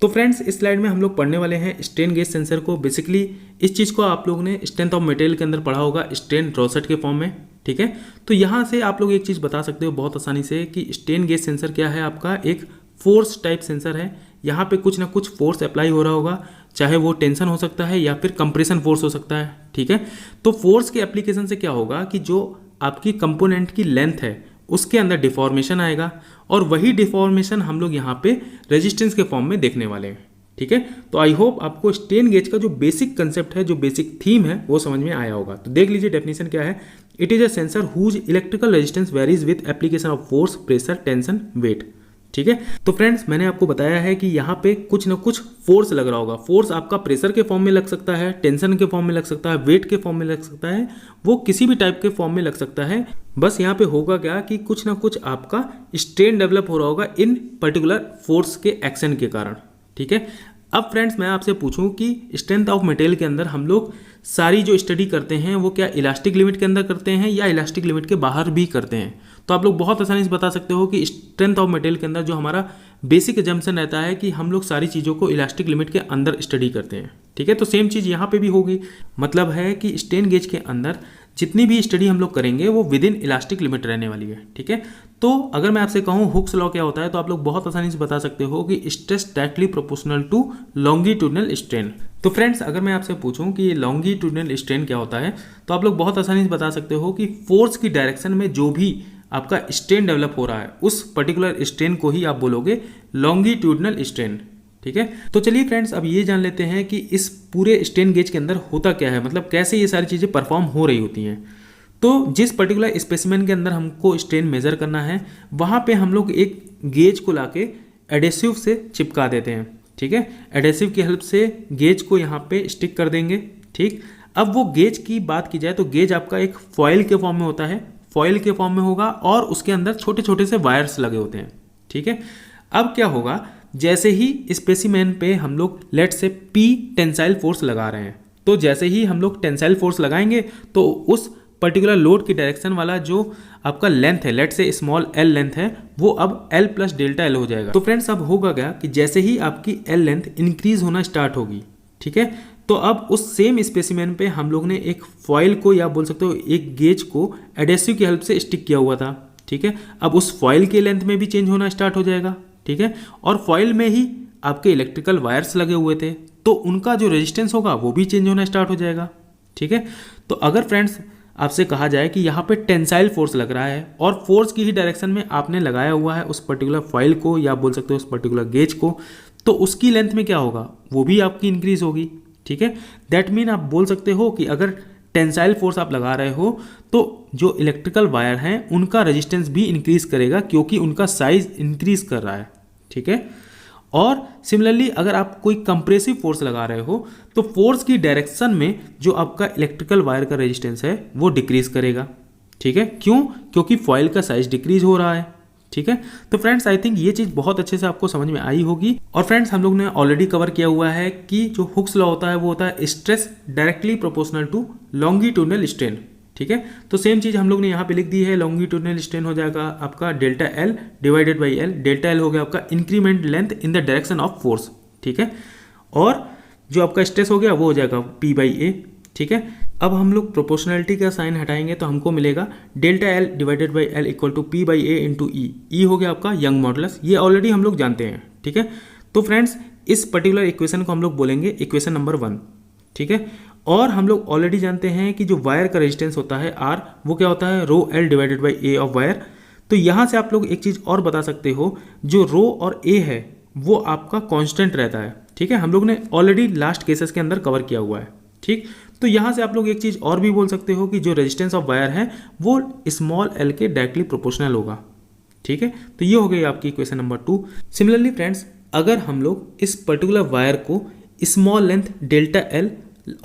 तो फ्रेंड्स इस स्लाइड में हम लोग पढ़ने वाले हैं स्ट्रेन गेज सेंसर को। बेसिकली इस चीज़ को आप लोगों ने स्ट्रेंथ ऑफ मटेरियल के अंदर पढ़ा होगा स्ट्रेन ड्रॉसेट के फॉर्म में, ठीक है। तो यहाँ से आप लोग एक चीज़ बता सकते हो बहुत आसानी से कि स्ट्रेन गेज सेंसर क्या है, आपका एक फोर्स टाइप सेंसर है। यहाँ पे कुछ ना कुछ फोर्स अप्लाई हो रहा होगा, चाहे वो टेंशन हो सकता है या फिर कंप्रेशन फोर्स हो सकता है, ठीक है। तो फोर्स के एप्लीकेशन से क्या होगा कि जो आपकी कंपोनेंट की लेंथ है उसके अंदर डिफॉर्मेशन आएगा, और वही डिफॉर्मेशन हम लोग यहाँ पे रेजिस्टेंस के फॉर्म में देखने वाले हैं, ठीक है। तो आई होप आपको स्ट्रेन गेज का जो बेसिक कंसेप्ट है, जो बेसिक थीम है वो समझ में आया होगा। तो देख लीजिए डेफिनेशन क्या है। It is a sensor whose electrical resistance varies with application of force, pressure, tension, weight, ठीक है। तो फ्रेंड्स मैंने आपको बताया है कि यहाँ पे कुछ ना कुछ फोर्स लग रहा होगा। फोर्स आपका प्रेशर के फॉर्म में लग सकता है, टेंशन के फॉर्म में लग सकता है, वेट के फॉर्म में लग सकता है, वो किसी भी टाइप के फॉर्म में लग सकता है। बस यहाँ पे होगा क्या कि कुछ ना कुछ आपका स्ट्रेन डेवलप हो रहा होगा इन पर्टिकुलर फोर्स के एक्शन के कारण, ठीक है। अब फ्रेंड्स मैं आपसे पूछूं कि स्ट्रेंथ ऑफ मटेरियल के अंदर हम लोग सारी जो स्टडी करते हैं वो क्या इलास्टिक लिमिट के अंदर करते हैं या इलास्टिक लिमिट के बाहर भी करते हैं। तो आप लोग बहुत आसानी से बता सकते हो कि स्ट्रेंथ ऑफ मटेरियल के अंदर जो हमारा बेसिक एजम्पशन रहता है कि हम लोग सारी चीज़ों को इलास्टिक लिमिट के अंदर स्टडी करते हैं, ठीक है। तो सेम चीज़ यहाँ पे भी होगी, मतलब है कि स्ट्रेन गेज के अंदर जितनी भी स्टडी हम लोग करेंगे वो विद इन इलास्टिक लिमिट रहने वाली है, ठीक है। तो अगर मैं आपसे कहूँ हुक्स लॉ क्या होता है तो आप लोग बहुत आसानी से बता सकते हो कि stress directly proportional to longitudinal strain. तो फ्रेंड्स अगर मैं आपसे पूछूं कि ये लॉन्गिट्यूडनल स्ट्रेन क्या होता है तो आप लोग बहुत आसानी से बता सकते हो कि फोर्स की डायरेक्शन में जो भी आपका स्ट्रेन डेवलप हो रहा है उस पर्टिकुलर स्ट्रेन को ही आप बोलोगे लॉन्गिट्यूडनल स्ट्रेन, ठीक है। तो चलिए फ्रेंड्स अब ये जान लेते हैं कि इस पूरे स्ट्रेन गेज के अंदर होता क्या है, मतलब कैसे ये सारी चीज़ें परफॉर्म हो रही होती हैं। तो जिस पर्टिकुलर स्पेसिमेन के अंदर हमको स्ट्रेन मेजर करना है वहाँ पे हम लोग एक गेज को लाके एडेसिव से चिपका देते हैं। ठीक है, एडेसिव की हेल्प से गेज को यहाँ पे स्टिक कर देंगे। ठीक, अब वो गेज की बात की जाए तो गेज आपका एक फॉइल के फॉर्म में होता है, फॉइल के फॉर्म में होगा और उसके अंदर छोटे छोटे से वायर्स लगे होते हैं। ठीक है, अब क्या होगा, जैसे ही स्पेसिमेन पे हम लोग लेट से P टेंसाइल फोर्स लगा रहे हैं, तो जैसे ही हम लोग टेंसाइल फोर्स लगाएंगे तो उस पर्टिकुलर लोड की डायरेक्शन वाला जो आपका लेंथ है, लेट से स्मॉल l लेंथ है, वो अब L प्लस डेल्टा L हो जाएगा। तो फ्रेंड्स अब होगा क्या कि जैसे ही आपकी L लेंथ इंक्रीज होना स्टार्ट होगी, ठीक है, तो अब उस सेम स्पेसिमेन पे हम लोग ने एक फॉइल को या बोल सकते हो एक गेज को एडेसिव की हेल्प से स्टिक किया हुआ था। ठीक है, अब उस फॉइल के लेंथ में भी चेंज होना स्टार्ट हो जाएगा। ठीक है, और फॉइल में ही आपके इलेक्ट्रिकल वायर्स लगे हुए थे, तो उनका जो रेजिस्टेंस होगा वो भी चेंज होना स्टार्ट हो जाएगा। ठीक है, तो अगर फ्रेंड्स आपसे कहा जाए कि यहाँ पे टेंसाइल फोर्स लग रहा है और फोर्स की ही डायरेक्शन में आपने लगाया हुआ है उस पर्टिकुलर फॉइल को या बोल सकते हो उस पर्टिकुलर गेज को, तो उसकी लेंथ में क्या होगा, वो भी आपकी इंक्रीज होगी। ठीक है, दैट मीन आप बोल सकते हो कि अगर टेंसाइल फोर्स आप लगा रहे हो तो जो इलेक्ट्रिकल वायर हैं उनका रेजिस्टेंस भी इंक्रीज करेगा क्योंकि उनका साइज इंक्रीज कर रहा है। ठीक है, और सिमिलरली अगर आप कोई कंप्रेसिव फोर्स लगा रहे हो तो फोर्स की डायरेक्शन में जो आपका इलेक्ट्रिकल वायर का रेजिस्टेंस है वो डिक्रीज करेगा। ठीक है, क्यों, क्योंकि फॉइल का साइज डिक्रीज हो रहा है। ठीक है, तो फ्रेंड्स आई थिंक ये चीज़ बहुत अच्छे से आपको समझ में आई होगी। और फ्रेंड्स हम लोग ने ऑलरेडी कवर किया हुआ है कि जो हुक्स लॉ होता है वो होता है stress directly proportional to longitudinal strain. ठीक है, तो सेम चीज़ हम लोग ने यहाँ पे लिख दी है, लॉन्गिट्यूडनल स्ट्रेन हो जाएगा आपका delta L divided by L. Delta L हो गया आपका increment length in the direction of force. ठीक है, और जो आपका स्ट्रेस हो गया वो हो जाएगा पी बाई ए। ठीक है, अब हम लोग प्रोपोर्शनलिटी का साइन हटाएंगे तो हमको मिलेगा delta L divided by L equal to P by A into E. E हो गया आपका यंग मॉडुलस, ये ऑलरेडी हम लोग जानते हैं। ठीक है, तो फ्रेंड्स इस पर्टिकुलर इक्वेशन को हम लोग बोलेंगे इक्वेशन नंबर 1। ठीक है, और हम लोग ऑलरेडी जानते हैं कि जो वायर का रेजिस्टेंस होता है आर, वो क्या होता है rho L divided by A of wire. तो यहाँ से आप लोग एक चीज़ और बता सकते हो, जो रो और ए है वो आपका कांस्टेंट रहता है। ठीक है, हम लोग ने ऑलरेडी लास्ट केसेस के अंदर कवर किया हुआ है। ठीक, तो यहाँ से आप लोग एक चीज़ और भी बोल सकते हो कि जो रेजिस्टेंस ऑफ वायर है वो स्मॉल एल के डायरेक्टली प्रोपोर्शनल होगा। ठीक है, तो ये हो गई आपकी इक्वेशन नंबर 2। सिमिलरली फ्रेंड्स अगर हम लोग इस पर्टिकुलर वायर को स्मॉल लेंथ डेल्टा एल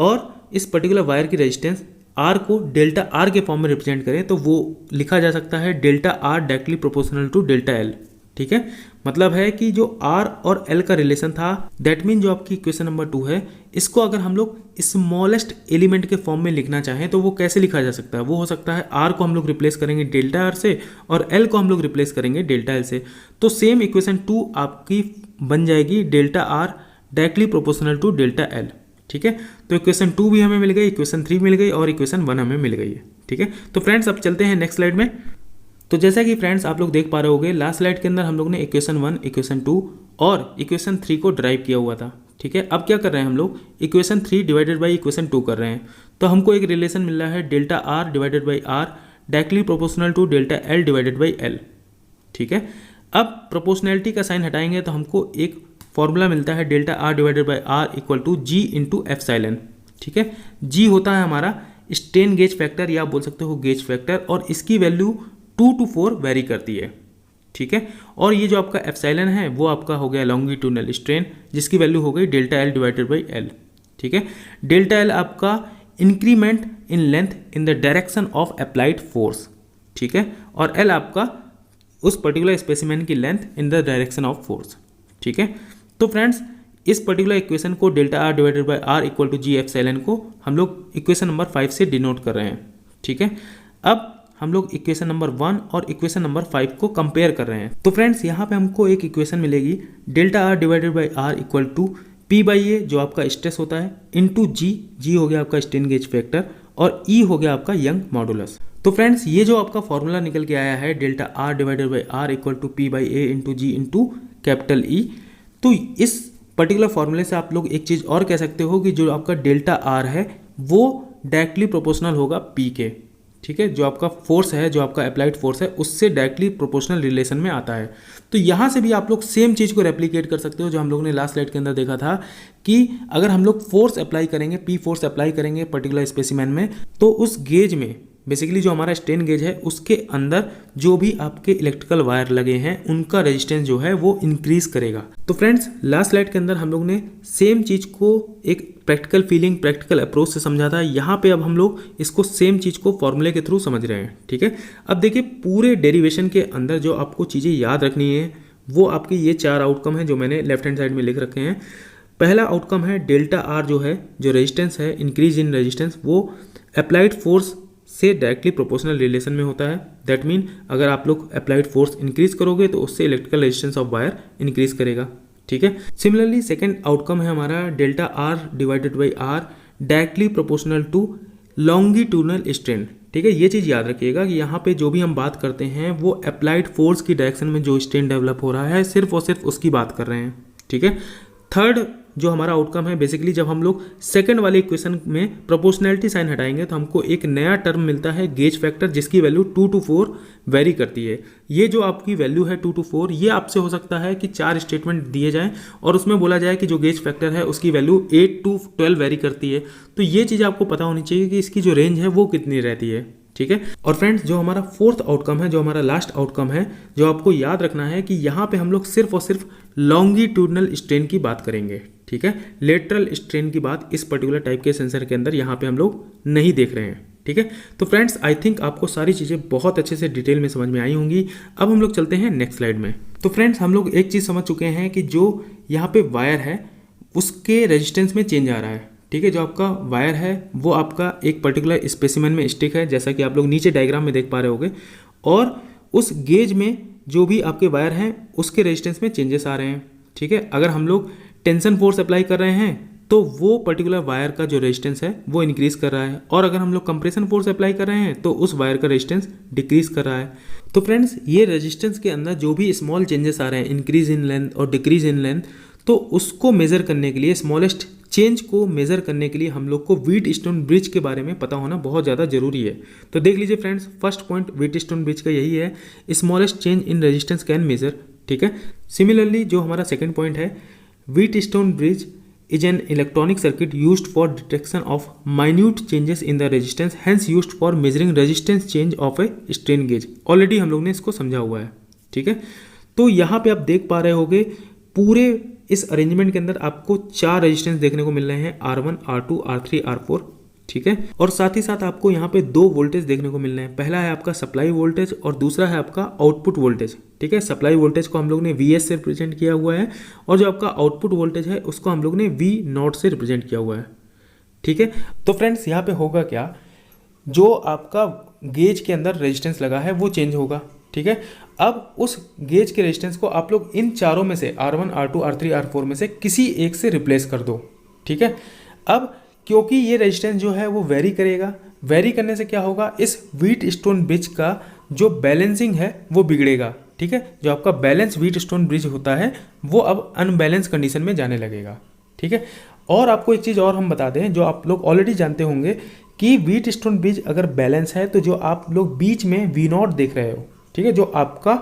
और इस पर्टिकुलर वायर की रेजिस्टेंस आर को डेल्टा आर के फॉर्म में रिप्रेजेंट करें तो वो लिखा जा सकता है delta R directly proportional to delta L. ठीक है, मतलब है कि जो आर और एल का रिलेशन था, दैट मीन जो आपकी इक्वेशन नंबर 2 है, इसको अगर हम लोग स्मॉलेस्ट एलिमेंट के फॉर्म में लिखना चाहें तो वो कैसे लिखा जा सकता है, वो हो सकता है आर को हम लोग रिप्लेस करेंगे डेल्टा आर से और एल को हम लोग रिप्लेस करेंगे डेल्टा एल से। तो सेम इक्वेशन 2 आपकी बन जाएगी delta R directly proportional to delta L. ठीक है, तो इक्वेशन 2 भी हमें मिल गई, इक्वेशन 3 मिल गई और इक्वेशन 1 हमें मिल गई है। ठीक है, तो फ्रेंड्स अब चलते हैं नेक्स्ट स्लाइड में। तो जैसा कि फ्रेंड्स आप लोग देख पा रहे होंगे, लास्ट स्लाइड के अंदर हम लोग ने इक्वेशन 1, इक्वेशन 2 और इक्वेशन 3 को ड्राइव किया हुआ था। ठीक है, अब क्या कर रहे हैं हम लोग, इक्वेशन 3 डिवाइडेड बाई इक्वेशन 2 कर रहे हैं। तो हमको एक रिलेशन मिल रहा है delta R divided by R directly proportional to delta L divided by L. ठीक है, अब प्रोपोर्शनैलिटी का साइन हटाएंगे तो हमको एक फॉर्मूला मिलता है delta R divided by R equal to G into epsilon. ठीक है, जी होता है हमारा स्ट्रेन गेज फैक्टर या बोल सकते हो गेज फैक्टर, और इसकी वैल्यू 2 to 4 वेरी करती है। ठीक है, और ये जो आपका एप्सिलॉन है वो आपका हो गया लॉन्गिट्यूडनल स्ट्रेन, जिसकी वैल्यू हो गई delta L divided by L. ठीक है, डेल्टा एल आपका increment in length in the direction of applied force. ठीक है, और एल आपका उस पर्टिकुलर स्पेसिमेन की length in the direction of force. ठीक है, तो फ्रेंड्स इस पर्टिकुलर इक्वेशन को delta R divided by R equal to G epsilon को हम लोग इक्वेशन नंबर 5 से डिनोट कर रहे हैं। ठीक है, अब हम लोग इक्वेशन नंबर 1 और इक्वेशन नंबर 5 को कंपेयर कर रहे हैं। तो फ्रेंड्स यहाँ पे हमको एक इक्वेशन मिलेगी delta R divided by R equal to P by A जो आपका स्ट्रेस होता है इंटू जी, जी हो गया आपका स्ट्रेन गेज फैक्टर और ई हो गया आपका यंग मॉडुलस। तो फ्रेंड्स ये जो आपका फॉर्मूला निकल के आया है delta R divided by R equal to P by A into G into capital E, तो इस पर्टिकुलर फॉर्मूले से आप लोग एक चीज़ और कह सकते हो कि जो आपका डेल्टा आर है वो डायरेक्टली प्रोपोर्शनल होगा पी के। ठीक है, जो आपका फोर्स है, जो आपका अप्लाइड फोर्स है, उससे डायरेक्टली प्रोपोर्शनल रिलेशन में आता है। तो यहाँ से भी आप लोग सेम चीज़ को रेप्लिकेट कर सकते हो जो हम लोग ने लास्ट स्लाइड के अंदर देखा था कि अगर हम लोग फोर्स अप्लाई करेंगे, पी फोर्स अप्लाई करेंगे पर्टिकुलर स्पेसिमेन में, तो उस गेज में बेसिकली जो हमारा स्ट्रेन गेज है उसके अंदर जो भी आपके इलेक्ट्रिकल वायर लगे हैं उनका रेजिस्टेंस जो है वो इंक्रीज करेगा। तो फ्रेंड्स लास्ट स्लाइड के अंदर हम लोग ने सेम चीज़ को एक प्रैक्टिकल फीलिंग, प्रैक्टिकल अप्रोच से समझा था। यहाँ पे अब हम लोग इसको सेम चीज़ को फॉर्मूले के थ्रू समझ रहे हैं, ठीक है। अब देखिए पूरे डेरिवेशन के अंदर जो आपको चीज़ें याद रखनी है वो आपकी ये 4 आउटकम है जो मैंने लेफ्ट हैंड साइड में लिख रखे हैं। पहला आउटकम है डेल्टा आर जो है, जो रेजिस्टेंस है, इंक्रीज इन रेजिस्टेंस, वो अप्लाइड फोर्स से डायरेक्टली प्रोपोर्शनल रिलेशन में होता है। दैट मीन अगर आप लोग अप्लाइड फोर्स इंक्रीज करोगे तो उससे electrical resistance of wire increase करेगा, ठीक है। सिमिलरली सेकंड आउटकम है हमारा delta R divided by R directly proportional to longitudinal strain, ठीक है। ये चीज़ याद रखिएगा कि यहाँ पे जो भी हम बात करते हैं वो अप्लाइड फोर्स की डायरेक्शन में जो स्ट्रेन डेवलप हो रहा है सिर्फ और सिर्फ उसकी बात कर रहे हैं, ठीक है। थर्ड जो हमारा आउटकम है, बेसिकली जब हम लोग सेकंड वाले इक्वेशन में प्रोपोर्शनैलिटी साइन हटाएंगे तो हमको एक नया टर्म मिलता है गेज फैक्टर, जिसकी वैल्यू 2 to 4 वेरी करती है। ये जो आपकी वैल्यू है 2 to 4, ये आपसे हो सकता है कि 4 स्टेटमेंट दिए जाएं और उसमें बोला जाए कि जो गेज फैक्टर है उसकी वैल्यू 8 to 12 वेरी करती है। तो ये चीज़ आपको पता होनी चाहिए कि इसकी जो रेंज है वो कितनी रहती है, ठीक है। और फ्रेंड्स जो हमारा फोर्थ आउटकम है, जो हमारा लास्ट आउटकम है, जो आपको याद रखना है कि यहाँ पे हम लोग सिर्फ और सिर्फ लॉन्गिट्यूडनल स्ट्रेन की बात करेंगे, ठीक है। लेटरल स्ट्रेन की बात इस पर्टिकुलर टाइप के सेंसर के अंदर यहाँ पे हम लोग नहीं देख रहे हैं, ठीक है। तो फ्रेंड्स आई थिंक आपको सारी चीज़ें बहुत अच्छे से डिटेल में समझ में आई होंगी। अब हम लोग चलते हैं नेक्स्ट स्लाइड में। तो फ्रेंड्स हम लोग एक चीज़ समझ चुके हैं कि जो यहाँ पे वायर है उसके रेजिस्टेंस में चेंज आ रहा है, ठीक है। जो आपका वायर है वो आपका एक पर्टिकुलर स्पेसिमेन में स्टिक है, जैसा कि आप लोग नीचे डायग्राम में देख पा रहे होंगे, और उस गेज में जो भी आपके वायर हैं उसके रेजिस्टेंस में चेंजेस आ रहे हैं, ठीक है। अगर हम लोग टेंशन फोर्स अप्लाई कर रहे हैं तो वो पर्टिकुलर वायर का जो रेजिस्टेंस है वो इंक्रीज कर रहा है, और अगर हम लोग कंप्रेशन फोर्स अप्लाई कर रहे हैं तो उस वायर का रेजिस्टेंस डिक्रीज कर रहा है। तो फ्रेंड्स ये रेजिस्टेंस के अंदर जो भी स्मॉल चेंजेस आ रहे हैं, इंक्रीज इन लेंथ और डिक्रीज इन लेंथ, तो उसको मेजर करने के लिए, स्मॉलेस्ट चेंज को मेजर करने के लिए हम लोग को व्हीटस्टोन ब्रिज के बारे में पता होना बहुत ज़्यादा जरूरी है। तो देख लीजिए friends, first point Wheatstone bridge का यही है, smallest change in resistance can measure, ठीक है। सिमिलरली जो हमारा सेकंड पॉइंट है, Wheatstone bridge is an electronic circuit used for detection of minute changes in the resistance, hence used for measuring resistance change of a strain gauge। Already हम लोग ने इसको समझा हुआ है, ठीक है। तो यहाँ पे आप देख पा रहे होगे पूरे इस अरेंजमेंट के अंदर आपको 4 रेजिस्टेंस देखने को मिल रहे हैं, R1, R2, R3, R4, ठीक है। और साथ ही साथ आपको यहाँ पे 2 वोल्टेज देखने को मिल रहे हैं। पहला है आपका सप्लाई वोल्टेज और दूसरा है आपका आउटपुट वोल्टेज, ठीक है। सप्लाई वोल्टेज को हम लोग ने VS से रिप्रेजेंट किया हुआ है और जो आपका आउटपुट वोल्टेज है उसको हम लोग ने V0 से रिप्रेजेंट किया हुआ है, ठीक है। तो फ्रेंड्स यहाँ पे होगा क्या, जो आपका गेज के अंदर रेजिस्टेंस लगा है वो चेंज होगा, ठीक है। अब उस गेज के रेजिस्टेंस को आप लोग इन चारों में से R1, R2, R3, R4 में से किसी एक से रिप्लेस कर दो, ठीक है। अब क्योंकि ये रेजिस्टेंस जो है वो वेरी करेगा, वेरी करने से क्या होगा, इस व्हीटस्टोन ब्रिज का जो बैलेंसिंग है वो बिगड़ेगा, ठीक है। जो आपका बैलेंस व्हीटस्टोन ब्रिज होता है वो अब अनबैलेंस कंडीशन में जाने लगेगा, ठीक है। और आपको एक चीज़ और हम बता दें, जो आप लोग ऑलरेडी जानते होंगे कि व्हीटस्टोन ब्रिज अगर बैलेंस है तो जो आप लोग बीच में V0 देख रहे हो, ठीक है, जो आपका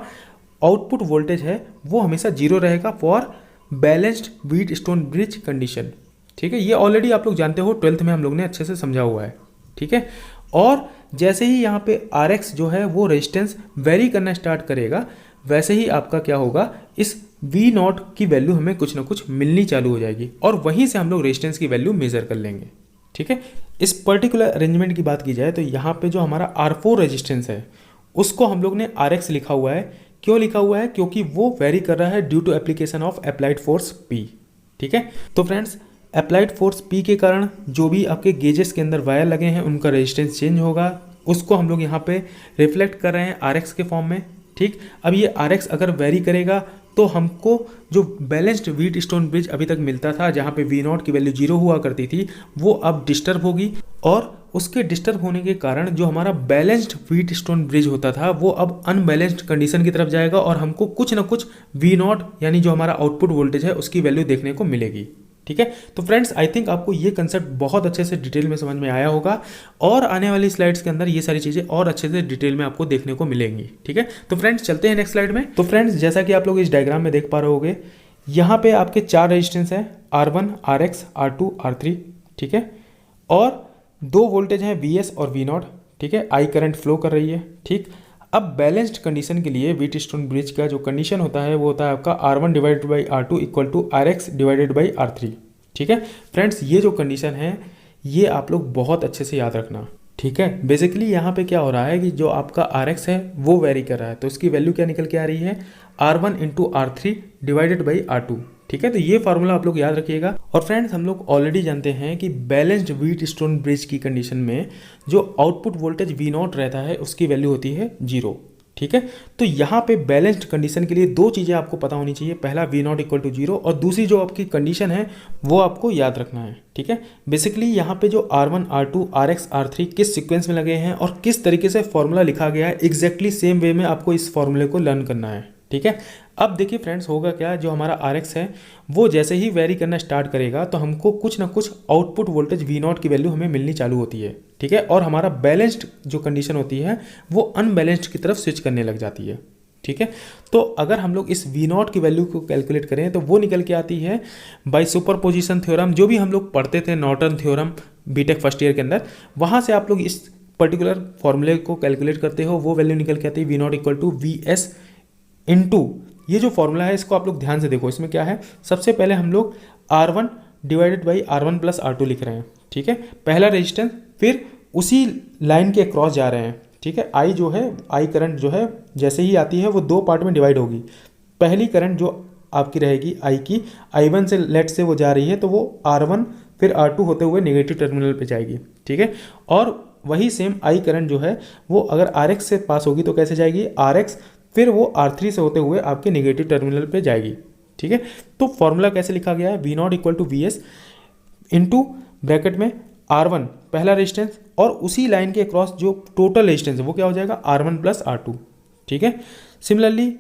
आउटपुट वोल्टेज है वो हमेशा 0 रहेगा for balanced Wheatstone bridge condition, ठीक है। ये ऑलरेडी आप लोग जानते हो, 12th में हम लोग ने अच्छे से समझा हुआ है, ठीक है। और जैसे ही यहाँ पे RX जो है वो रेजिस्टेंस वेरी करना स्टार्ट करेगा, वैसे ही आपका क्या होगा, इस V0 की वैल्यू हमें कुछ ना कुछ मिलनी चालू हो जाएगी और वहीं से हम लोग रेजिस्टेंस की वैल्यू मेजर कर लेंगे, ठीक है। इस पर्टिकुलर अरेंजमेंट की बात की जाए तो यहाँ पे जो हमारा R4 रेजिस्टेंस है उसको हम लोग ने RX लिखा हुआ है। क्यों लिखा हुआ है, क्योंकि वो वेरी कर रहा है due to application of applied force P, ठीक है। तो फ्रेंड्स अप्लाइड फोर्स P के कारण जो भी आपके गेजेस के अंदर वायर लगे हैं उनका रेजिस्टेंस चेंज होगा, उसको हम लोग यहाँ पे रिफ्लेक्ट कर रहे हैं RX के फॉर्म में, ठीक। अब ये RX अगर वेरी करेगा तो हमको जो बैलेंस्ड व्हीटस्टोन ब्रिज अभी तक मिलता था, जहाँ पे V0 की वैल्यू 0 हुआ करती थी, वो अब डिस्टर्ब होगी और उसके डिस्टर्ब होने के कारण जो हमारा बैलेंस्ड व्हीटस्टोन ब्रिज होता था वो अब अनबैलेंस्ड कंडीशन की तरफ जाएगा और हमको कुछ ना कुछ V0 यानी जो हमारा आउटपुट वोल्टेज है उसकी वैल्यू देखने को मिलेगी, ठीक है। तो फ्रेंड्स आई थिंक आपको ये कंसेप्ट बहुत अच्छे से डिटेल में समझ में आया होगा और आने वाली स्लाइड्स के अंदर ये सारी चीज़ें और अच्छे से डिटेल में आपको देखने को मिलेंगी, ठीक है। तो फ्रेंड्स चलते हैं नेक्स्ट स्लाइड में। तो फ्रेंड्स जैसा कि आप लोग इस डायग्राम में देख पा रहे होंगे, यहाँ पे आपके 4 रेजिस्टेंस हैं, R1, RX, R2, R3, ठीक है, और 2 वोल्टेज हैं VS और V0, ठीक है, आई करंट फ्लो कर रही है। ठीक, अब बैलेंस्ड कंडीशन के लिए व्हीटस्टोन ब्रिज का जो कंडीशन होता है वो होता है आपका R1 divided by R2 equal to RX divided by R3। ठीक है फ्रेंड्स, ये जो कंडीशन है ये आप लोग बहुत अच्छे से याद रखना। ठीक है, बेसिकली यहाँ पे क्या हो रहा है कि जो आपका RX है वो वेरी कर रहा है, तो इसकी वैल्यू क्या निकल के आ रही है, R1 into R3 divided by R2। ठीक है, तो ये फार्मूला आप लोग याद रखिएगा। और फ्रेंड्स, हम लोग ऑलरेडी जानते हैं कि बैलेंस्ड व्हीटस्टोन ब्रिज की कंडीशन में जो आउटपुट वोल्टेज V0 रहता है उसकी वैल्यू होती है 0। ठीक है, तो यहाँ पे बैलेंस्ड कंडीशन के लिए दो चीज़ें आपको पता होनी चाहिए, पहला V0 इक्वल टू 0 और दूसरी जो आपकी कंडीशन है वो आपको याद रखना है। ठीक है, बेसिकली यहाँ पे जो R1, R2, RX, R3 किस सीक्वेंस में लगे हैं और किस तरीके से फॉर्मूला लिखा गया है, एग्जैक्टली सेम वे में आपको इस फॉर्मूले को लर्न करना है। ठीक है, अब देखिए फ्रेंड्स, होगा क्या, जो हमारा RX है वो जैसे ही वेरी करना स्टार्ट करेगा तो हमको कुछ ना कुछ आउटपुट वोल्टेज V0 की वैल्यू हमें मिलनी चालू होती है। ठीक है, और हमारा बैलेंस्ड जो कंडीशन होती है वो अनबैलेंस्ड की तरफ स्विच करने लग जाती है। ठीक है, तो अगर हम लोग इस V0 की वैल्यू को कैलकुलेट करें तो वो निकल के आती है बाय सुपरपोजिशन थ्योरम, जो भी हम लोग पढ़ते थे Norton theorem BTech first year के अंदर, वहाँ से आप लोग इस पर्टिकुलर फॉर्मूले को कैलकुलेट करते हो, वो वैल्यू निकल के आती है V0 equal to VS into, ये जो फॉर्मूला है इसको आप लोग ध्यान से देखो, इसमें क्या है, सबसे पहले हम लोग R1 divided by R1 plus R2 लिख रहे हैं। ठीक है, पहला रेजिस्टेंस, फिर उसी लाइन के क्रॉस जा रहे हैं। ठीक है, आई जो है, आई करंट जो है जैसे ही आती है वो दो पार्ट में डिवाइड होगी। पहली करंट जो आपकी रहेगी आई की, I1 से लेट से वो जा रही है तो वो R1 फिर R2 होते हुए नेगेटिव टर्मिनल पे जाएगी। ठीक है, और वही सेम आई करंट जो है वो अगर RX से पास होगी तो कैसे जाएगी, RX फिर वो R3 से होते हुए आपके नेगेटिव टर्मिनल पे जाएगी। ठीक है, तो फॉर्मूला कैसे लिखा गया है, V0 equal to VS into bracket में R1 पहला रेजिस्टेंस और उसी लाइन के अक्रॉस जो टोटल रेजिस्टेंस है वो क्या हो जाएगा, R1 प्लस R2। ठीक है, similarly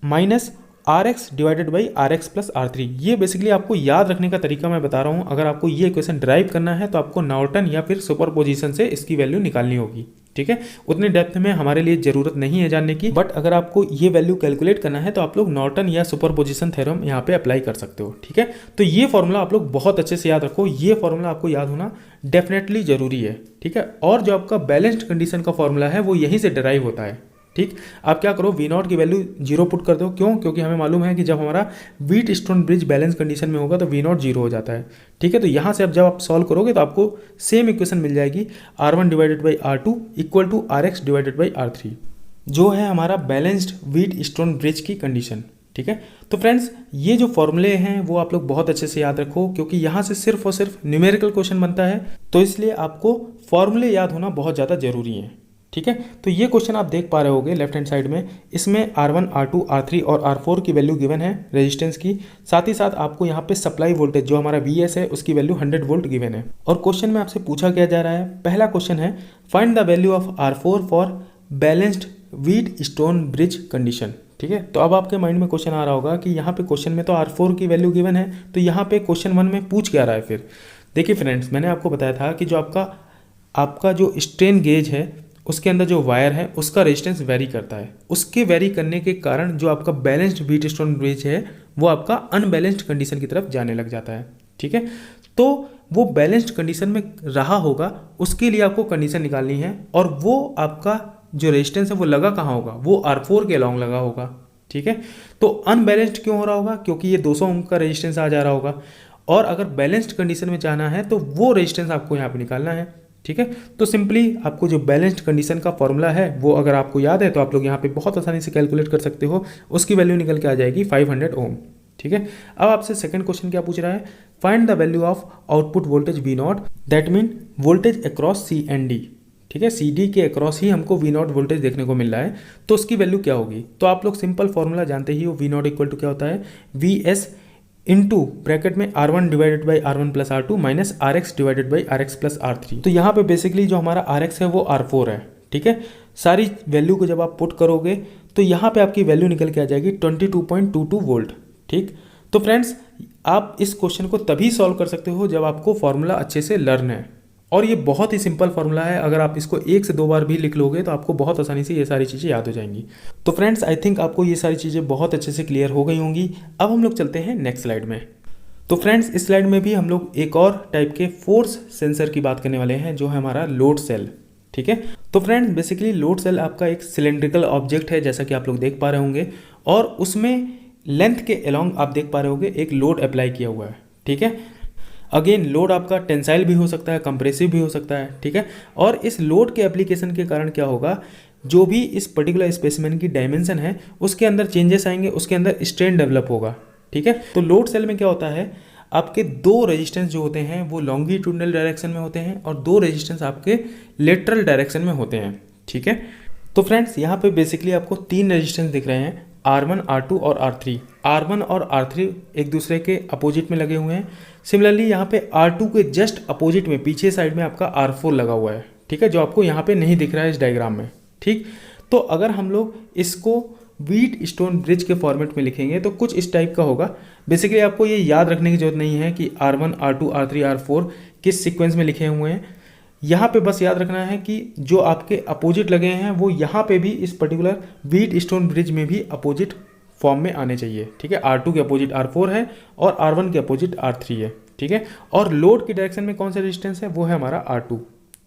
minus RX divided by RX plus R3। ये बेसिकली आपको याद रखने का तरीका मैं बता रहा हूँ। अगर आपको ये इक्वेशन ड्राइव करना है तो आपको नॉर्टन या फिर सुपरपोजिशन से इसकी वैल्यू निकालनी होगी। ठीक है, उतने डेप्थ में हमारे लिए ज़रूरत नहीं है जानने की, बट अगर आपको ये वैल्यू कैलकुलेट करना है तो आप लोग नॉर्टन या सुपरपोजिशन थ्योरम यहाँ पे अप्लाई कर सकते हो। ठीक है, तो ये फॉर्मूला आप लोग बहुत अच्छे से याद रखो, ये फॉर्मूला आपको याद होना डेफिनेटली जरूरी है। ठीक है, और जो आपका बैलेंस्ड कंडीशन का फॉर्मूला है वो यहीं से डिराइव होता है। ठीक, आप क्या करो, V0 की वैल्यू 0 पुट कर दो। क्यों, क्योंकि हमें मालूम है कि जब हमारा व्हीटस्टोन ब्रिज बैलेंस कंडीशन में होगा तो V0 0 हो जाता है। ठीक है, तो यहाँ से अब जब आप सॉल्व करोगे तो आपको सेम इक्वेशन मिल जाएगी, R1 divided by R2 equal to RX divided by R3, जो है हमारा बैलेंस्ड व्हीटस्टोन ब्रिज की कंडीशन। ठीक है, तो फ्रेंड्स, ये जो फॉर्मूले हैं वो आप लोग बहुत अच्छे से याद रखो, क्योंकि यहाँ से सिर्फ और सिर्फ न्यूमेरिकल क्वेश्चन बनता है, तो इसलिए आपको फॉर्मूले याद होना बहुत ज़्यादा जरूरी है। ठीक है, तो ये क्वेश्चन आप देख पा रहे होगे लेफ्ट हैंड साइड में, इसमें R1, R2, R3 और R4 की वैल्यू गिवन है रेजिस्टेंस की, साथ ही साथ आपको यहाँ पे सप्लाई वोल्टेज जो हमारा VS है उसकी वैल्यू 100 वोल्ट गिवन है। और क्वेश्चन में आपसे पूछा क्या जा रहा है, पहला क्वेश्चन है find the value of R4 for balanced Wheatstone bridge condition. ठीक है, तो अब आपके माइंड में क्वेश्चन आ रहा होगा कि यहाँ पे क्वेश्चन में तो R4 की वैल्यू गिवन है, तो यहाँ पे क्वेश्चन 1 में पूछ क्या रहा है। फिर देखिए फ्रेंड्स, मैंने आपको बताया था कि जो आपका जो स्ट्रेन गेज है उसके अंदर जो वायर है उसका रेजिस्टेंस वेरी करता है, उसके वेरी करने के कारण जो आपका बैलेंस्ड व्हीटस्टोन ब्रिज है वो आपका अनबैलेंस्ड कंडीशन की तरफ जाने लग जाता है। ठीक है, तो वो बैलेंस्ड कंडीशन में रहा होगा, उसके लिए आपको कंडीशन निकालनी है, और वो आपका जो रेजिस्टेंस है वो लगा कहाँ होगा, वो R4 के अलॉन्ग लगा होगा। ठीक है, तो अनबैलेंस्ड क्यों हो रहा होगा, क्योंकि ये 200 ओम का रेजिस्टेंस आ जा रहा होगा, और अगर बैलेंस्ड कंडीशन में जाना है तो वो रेजिस्टेंस आपको यहाँ पे निकालना है। ठीक है, तो सिंपली आपको जो बैलेंस्ड कंडीशन का फॉर्मूला है वो अगर आपको याद है तो आप लोग यहाँ पे बहुत आसानी से कैलकुलेट कर सकते हो, उसकी वैल्यू निकल के आ जाएगी 500 ओम। ठीक है, अब आपसे सेकंड क्वेश्चन क्या पूछ रहा है, find the value of output voltage V0 that mean voltage across C and D। ठीक है, CD के अक्रॉस ही हमको V0 वोल्टेज देखने को मिल रहा है, तो उसकी वैल्यू क्या होगी। तो आप लोग सिंपल फॉर्मूला जानते ही हो, V0 इक्वल टू क्या होता है, VS इंटू ब्रैकेट में R1 divided by R1 plus R2 minus RX divided by RX plus R3। तो यहाँ पे बेसिकली जो हमारा RX है वो R4 है। ठीक है, सारी वैल्यू को जब आप पुट करोगे तो यहाँ पे आपकी वैल्यू निकल के आ जाएगी 22.22 वोल्ट। ठीक, तो फ्रेंड्स, आप इस क्वेश्चन को तभी सॉल्व कर सकते हो जब आपको फॉर्मूला अच्छे से लर्न है, और ये बहुत ही सिंपल फॉर्मूला है। अगर आप इसको 1 से 2 बार भी लिख लोगे तो आपको बहुत आसानी से ये सारी चीज़ें याद हो जाएंगी। तो फ्रेंड्स, आई थिंक आपको ये सारी चीज़ें बहुत अच्छे से क्लियर हो गई होंगी। अब हम लोग चलते हैं नेक्स्ट स्लाइड में। तो फ्रेंड्स, इस स्लाइड में भी हम लोग एक और टाइप के फोर्स सेंसर की बात करने वाले हैं, जो है हमारा लोड सेल। ठीक है। तो फ्रेंड्स बेसिकली लोड सेल आपका एक सिलेंड्रिकल ऑब्जेक्ट है जैसा कि आप लोग देख पा रहे होंगे, और उसमें लेंथ के अलोंग आप देख पा रहे होंगे एक लोड अप्लाई किया हुआ है। ठीक है, अगेन लोड आपका टेंसाइल भी हो सकता है, कंप्रेसिव भी हो सकता है। ठीक है, और इस लोड के एप्लीकेशन के कारण क्या होगा, जो भी इस पर्टिकुलर स्पेसिमेन की डायमेंशन है उसके अंदर चेंजेस आएंगे, उसके अंदर स्ट्रेन डेवलप होगा। ठीक है, तो लोड सेल में क्या होता है, आपके दो रेजिस्टेंस जो होते हैं वो लॉन्गिट्यूडनल डायरेक्शन में होते हैं और दो रेजिस्टेंस आपके लेटरल डायरेक्शन में होते हैं। ठीक है, तो फ्रेंड्स यहाँ पे बेसिकली आपको तीन रेजिस्टेंस दिख रहे हैं, R1, R2 और R3। R1 और R3 एक दूसरे के अपोजिट में लगे हुए हैं। सिमिलरली यहाँ पे R2 के जस्ट अपोजिट में पीछे साइड में आपका R4 लगा हुआ है। ठीक है, जो आपको यहाँ पे नहीं दिख रहा है इस डायग्राम में। ठीक, तो अगर हम लोग इसको व्हीट स्टोन ब्रिज के फॉर्मेट में लिखेंगे तो कुछ इस टाइप का होगा। बेसिकली आपको ये याद रखने की जरूरत नहीं है कि R1, R2, R3, R4 किस सीक्वेंस में लिखे हुए हैं। यहाँ पे बस याद रखना है कि जो आपके अपोजिट लगे हैं वो यहाँ पे भी इस पर्टिकुलर व्हीट स्टोन ब्रिज में भी अपोजिट फॉर्म में आने चाहिए। ठीक है, R2 के अपोजिट R4 है और R1 के अपोजिट R3 है। ठीक है, और लोड की डायरेक्शन में कौन सा रेजिस्टेंस है, वो है हमारा R2।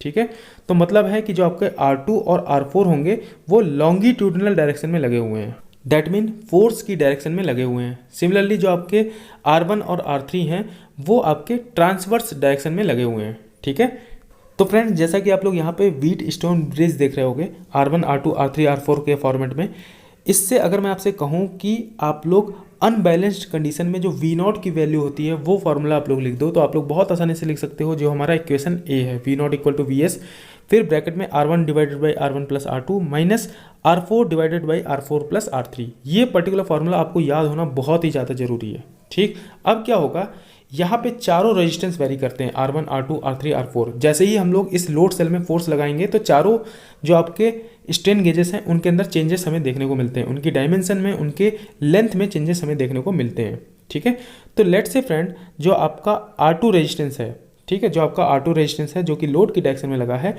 ठीक है, तो मतलब है कि जो आपके R2 और R4 होंगे वो लॉन्गिट्यूडनल डायरेक्शन में लगे हुए हैं, दैट मीन फोर्स की डायरेक्शन में लगे हुए हैं। सिमिलरली जो आपके R1 और R3 हैं वो आपके ट्रांसवर्स डायरेक्शन में लगे हुए हैं। ठीक है, तो फ्रेंड्स जैसा कि आप लोग यहाँ पे व्हीट स्टोन ब्रिज देख रहे होगे R1, R2, R3, R4 के फॉर्मेट में, इससे अगर मैं आपसे कहूँ कि आप लोग अनबैलेंस्ड कंडीशन में जो V0 की वैल्यू होती है वो फार्मूला आप लोग लिख दो, तो आप लोग बहुत आसानी से लिख सकते हो। जो हमारा इक्वेशन ए है, V0 इक्वल टू VS, फिर ब्रैकेट में R1 divided by R1 plus R2 minus R4 divided by R4 plus R3। ये पर्टिकुलर फार्मूला आपको याद होना बहुत ही ज़्यादा जरूरी है। ठीक, अब क्या होगा, यहाँ पे चारों रेजिस्टेंस वेरी करते हैं, R1, R2, R3, R4। जैसे ही हम लोग इस लोड सेल में फोर्स लगाएंगे तो चारों जो आपके स्ट्रेन गेजेस हैं उनके अंदर चेंजेस हमें देखने को मिलते हैं, उनकी डायमेंशन में, उनके लेंथ में चेंजेस हमें देखने को मिलते हैं। ठीक है, तो लेट्स से फ्रेंड जो आपका R2 रेजिस्टेंस है, ठीक है, जो आपका R2 रेजिस्टेंस है जो कि लोड की डायरेक्शन में लगा है,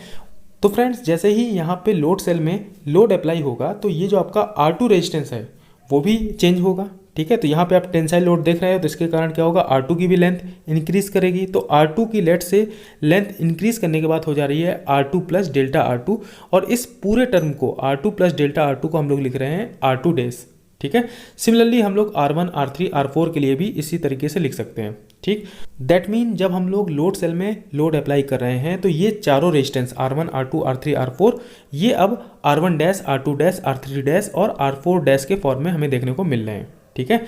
तो फ्रेंड्स जैसे ही यहाँ पे लोड सेल में लोड अप्लाई होगा तो ये जो आपका R2 रेजिस्टेंस है वो भी चेंज होगा। ठीक है, तो यहाँ पे आप टेंसाइल लोड देख रहे हो तो इसके कारण क्या होगा, R2 की भी लेंथ इंक्रीज करेगी। तो R2 की लेट से लेंथ इंक्रीज करने के बाद हो जा रही है R2 प्लस डेल्टा R2, और इस पूरे टर्म को R2 प्लस डेल्टा R2 को हम लोग लिख रहे हैं R2 डैश। ठीक है, सिमिलरली हम लोग R1, R3, R4 के लिए भी इसी तरीके से लिख सकते हैं। ठीक, दैट मीन जब हम लोग लोड सेल में लोड अप्लाई कर रहे हैं तो ये चारों resistance R1, R2, R3, R4 ये अब R1 dash, R2 dash, R3 dash और R4 डैश के फॉर्म में हमें देखने को मिल रहे हैं। ठीक है,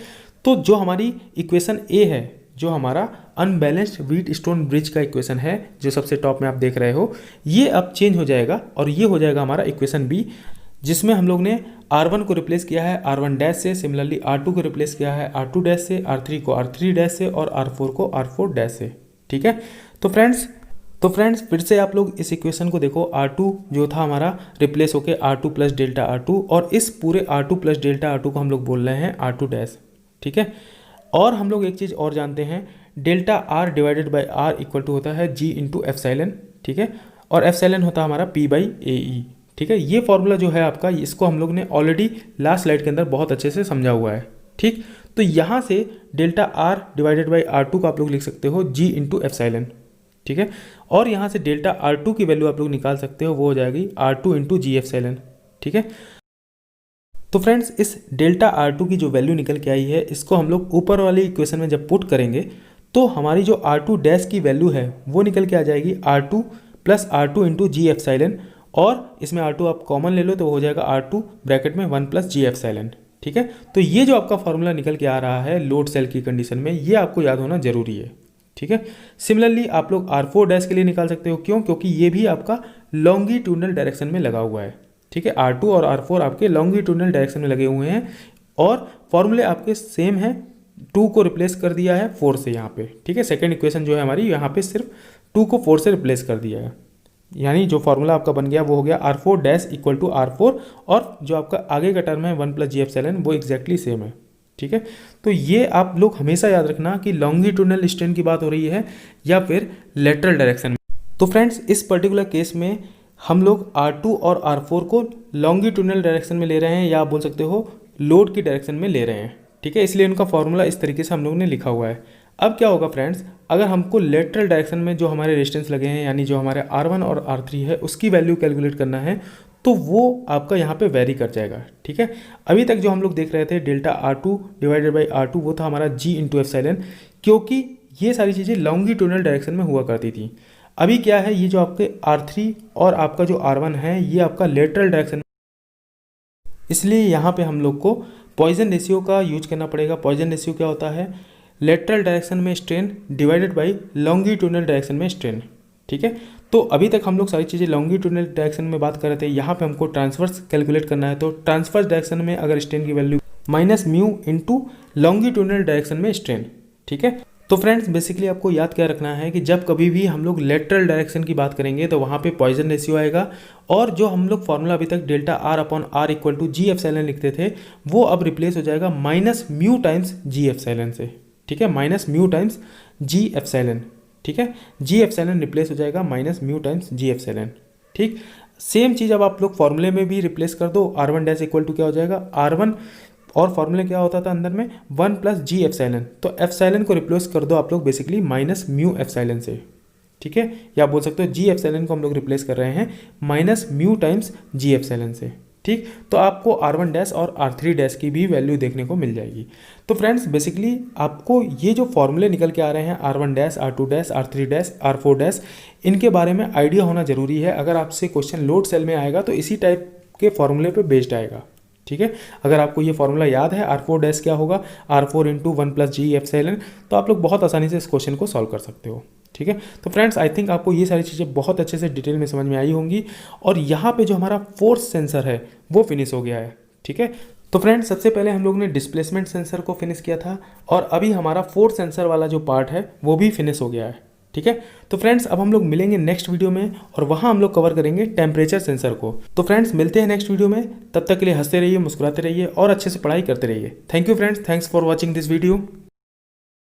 तो जो हमारी इक्वेशन ए है, जो हमारा अनबैलेंस्ड व्हीट स्टोन ब्रिज का इक्वेशन है जो सबसे टॉप में आप देख रहे हो, ये अब चेंज हो जाएगा और ये हो जाएगा हमारा इक्वेशन बी, जिसमें हम लोग ने R1 को रिप्लेस किया है R1 डैश से, सिमिलरली R2 को रिप्लेस किया है R2 डैश से, R3 को R3 डैश से और R4 को R4 डैश से। ठीक है, तो फ्रेंड्स फिर से आप लोग इस इक्वेशन को देखो, R2 जो था हमारा रिप्लेस होके R2 प्लस डेल्टा R2, और इस पूरे R2 प्लस डेल्टा R2 को हम लोग बोल रहे हैं R2 डैश। ठीक है, और हम लोग एक चीज़ और जानते हैं, delta R divided by R equal to होता है G इंटू एप्सिलॉन। ठीक है, और एप्सिलॉन होता है हमारा P बाई AE। ठीक है, ये फॉर्मूला जो है आपका, इसको हम लोग ने ऑलरेडी लास्ट स्लाइड के अंदर बहुत अच्छे से समझा हुआ है। ठीक, तो यहाँ से delta R divided by R2 को आप लोग लिख सकते हो G इंटू एप्सिलॉन। ठीक है, और यहाँ से डेल्टा R2 की वैल्यू आप लोग निकाल सकते हो, वो हो जाएगी R2 इंटू G एप्सिलॉन। ठीक है, तो फ्रेंड्स इस डेल्टा R2 की जो वैल्यू निकल के आई है, इसको हम लोग ऊपर वाली इक्वेशन में जब पुट करेंगे तो हमारी जो R2 डैश की वैल्यू है वो निकल के आ जाएगी R2 plus R2 into G epsilon, और इसमें R2 आप कॉमन ले लो तो हो जाएगा R2 ब्रैकेट में 1 प्लस G एप्सिलॉन। ठीक है, तो ये जो आपका फॉर्मूला निकल के आ रहा है लोड सेल की कंडीशन में, ये आपको याद होना जरूरी है। ठीक है, सिमिलरली आप लोग R4 डैश के लिए निकाल सकते हो, क्यों, क्योंकि ये भी आपका लॉन्गिट्यूडनल डायरेक्शन में लगा हुआ है। ठीक है, R2 और R4 आपके लॉन्गिट्यूडनल डायरेक्शन में लगे हुए हैं, और फॉर्मूले आपके सेम है, 2 को रिप्लेस कर दिया है 4 से यहाँ पे। ठीक है, सेकेंड इक्वेशन जो है हमारी, यहाँ पे सिर्फ 2 को 4 से रिप्लेस कर दिया है, यानी जो फॉर्मूला आपका बन गया वो हो गया R4 dash equal to R4, और जो आपका आगे का टर्म है 1 प्लस G एप्सिलॉन वो एग्जैक्टली सेम है। ठीक है, तो ये आप लोग हमेशा याद रखना कि लॉन्गिट्यूडनल स्ट्रेन की बात हो रही है या फिर लेटरल डायरेक्शन में। तो फ्रेंड्स इस पर्टिकुलर केस में हम लोग R2 और R4 को लॉन्गिट्यूडनल डायरेक्शन में ले रहे हैं, या आप बोल सकते हो लोड की डायरेक्शन में ले रहे हैं। ठीक है, इसलिए उनका फॉर्मूला इस तरीके से हम लोग ने लिखा हुआ है, अब क्या होगा फ्रेंड्स, अगर हमको लेटरल डायरेक्शन में जो हमारे रेजिस्टेंस लगे हैं यानी जो हमारे R1 और R3 है उसकी वैल्यू कैलकुलेट करना है तो वो आपका यहाँ पे वेरी कर जाएगा। ठीक है, अभी तक जो हम लोग देख रहे थे delta R2 divided by R2 वो था हमारा G इंटू एप्सिलॉन, क्योंकि ये सारी चीज़ें लॉन्गिट्यूडनल डायरेक्शन में हुआ करती थी। अभी क्या है, ये जो आपके R3 और आपका जो R1 है ये आपका लेटरल डायरेक्शन, इसलिए यहाँ पे हम लोग को पॉइजन रेशियो का यूज करना पड़ेगा। पॉइजन रेशियो क्या होता है, लेटरल डायरेक्शन में strain divided by longitudinal direction में स्ट्रेन। ठीक है, तो अभी तक हम लोग सारी चीज़ें लॉन्गिट्यूडनल डायरेक्शन में बात कर रहे थे, यहाँ पे हमको ट्रांसवर्स कैलकुलेट करना है। तो ट्रांसवर्स डायरेक्शन में अगर स्ट्रेन की value minus mu into longitudinal direction में स्ट्रेन। ठीक है, तो फ्रेंड्स बेसिकली आपको याद क्या रखना है कि जब कभी भी हम लोग लेटरल डायरेक्शन की बात करेंगे तो वहाँ पे पॉइजन रेशियो आएगा, और जो हम लोग फॉर्मूला अभी तक delta R upon R equal to G epsilon लिखते थे वो अब रिप्लेस हो जाएगा minus mu times G epsilon से। ठीक है, minus mu times G epsilon. ठीक है, G एप्सिलॉन रिप्लेस हो जाएगा minus mu times G epsilon. ठीक, सेम चीज़ अब आप लोग फॉर्मूले में भी रिप्लेस कर दो। R1 डैश इक्वल टू क्या हो जाएगा, R1 और फॉर्मूले क्या होता था अंदर में 1 प्लस G एप्सिलॉन, तो एप्सिलॉन को रिप्लेस कर दो आप लोग बेसिकली माइनस म्यू एप्सिलॉन से। ठीक है, या बोल सकते हो G एप्सिलॉन को हम लोग रिप्लेस कर रहे हैं minus mu times G epsilon से। ठीक, तो आपको R1 डैश और R3 डैश की भी वैल्यू देखने को मिल जाएगी। तो फ्रेंड्स बेसिकली आपको ये जो फॉर्मूले निकल के आ रहे हैं R1 dash, R2 dash, R3 dash, R4 dash, इनके बारे में आइडिया होना जरूरी है। अगर आपसे क्वेश्चन लोड सेल में आएगा तो इसी टाइप के फॉर्मूले पे बेस्ड आएगा। ठीक है, अगर आपको ये फॉर्मूला याद है R4 डैश क्या होगा, R4 into 1 plus G epsilon, तो आप लोग बहुत आसानी से इस क्वेश्चन को सॉल्व कर सकते हो। ठीक है, तो फ्रेंड्स आई थिंक आपको ये सारी चीज़ें बहुत अच्छे से डिटेल में समझ में आई होंगी, और यहाँ पे जो हमारा फोर्स सेंसर है वो फिनिश हो गया है। ठीक है, तो फ्रेंड्स सबसे पहले हम लोग ने डिस्प्लेसमेंट सेंसर को फिनिश किया था, और अभी हमारा फोर्स सेंसर वाला जो पार्ट है वो भी फिनिश हो गया है। ठीक है, तो फ्रेंड्स अब हम लोग मिलेंगे नेक्स्ट वीडियो में, और वहाँ हम लोग कवर करेंगे टेम्परेचर सेंसर को। तो फ्रेंड्स मिलते हैं नेक्स्ट वीडियो में, तब तक के लिए हंसते रहिए, मुस्कुराते रहिए और अच्छे से पढ़ाई करते रहिए। Thank you friends, thanks for watching this video.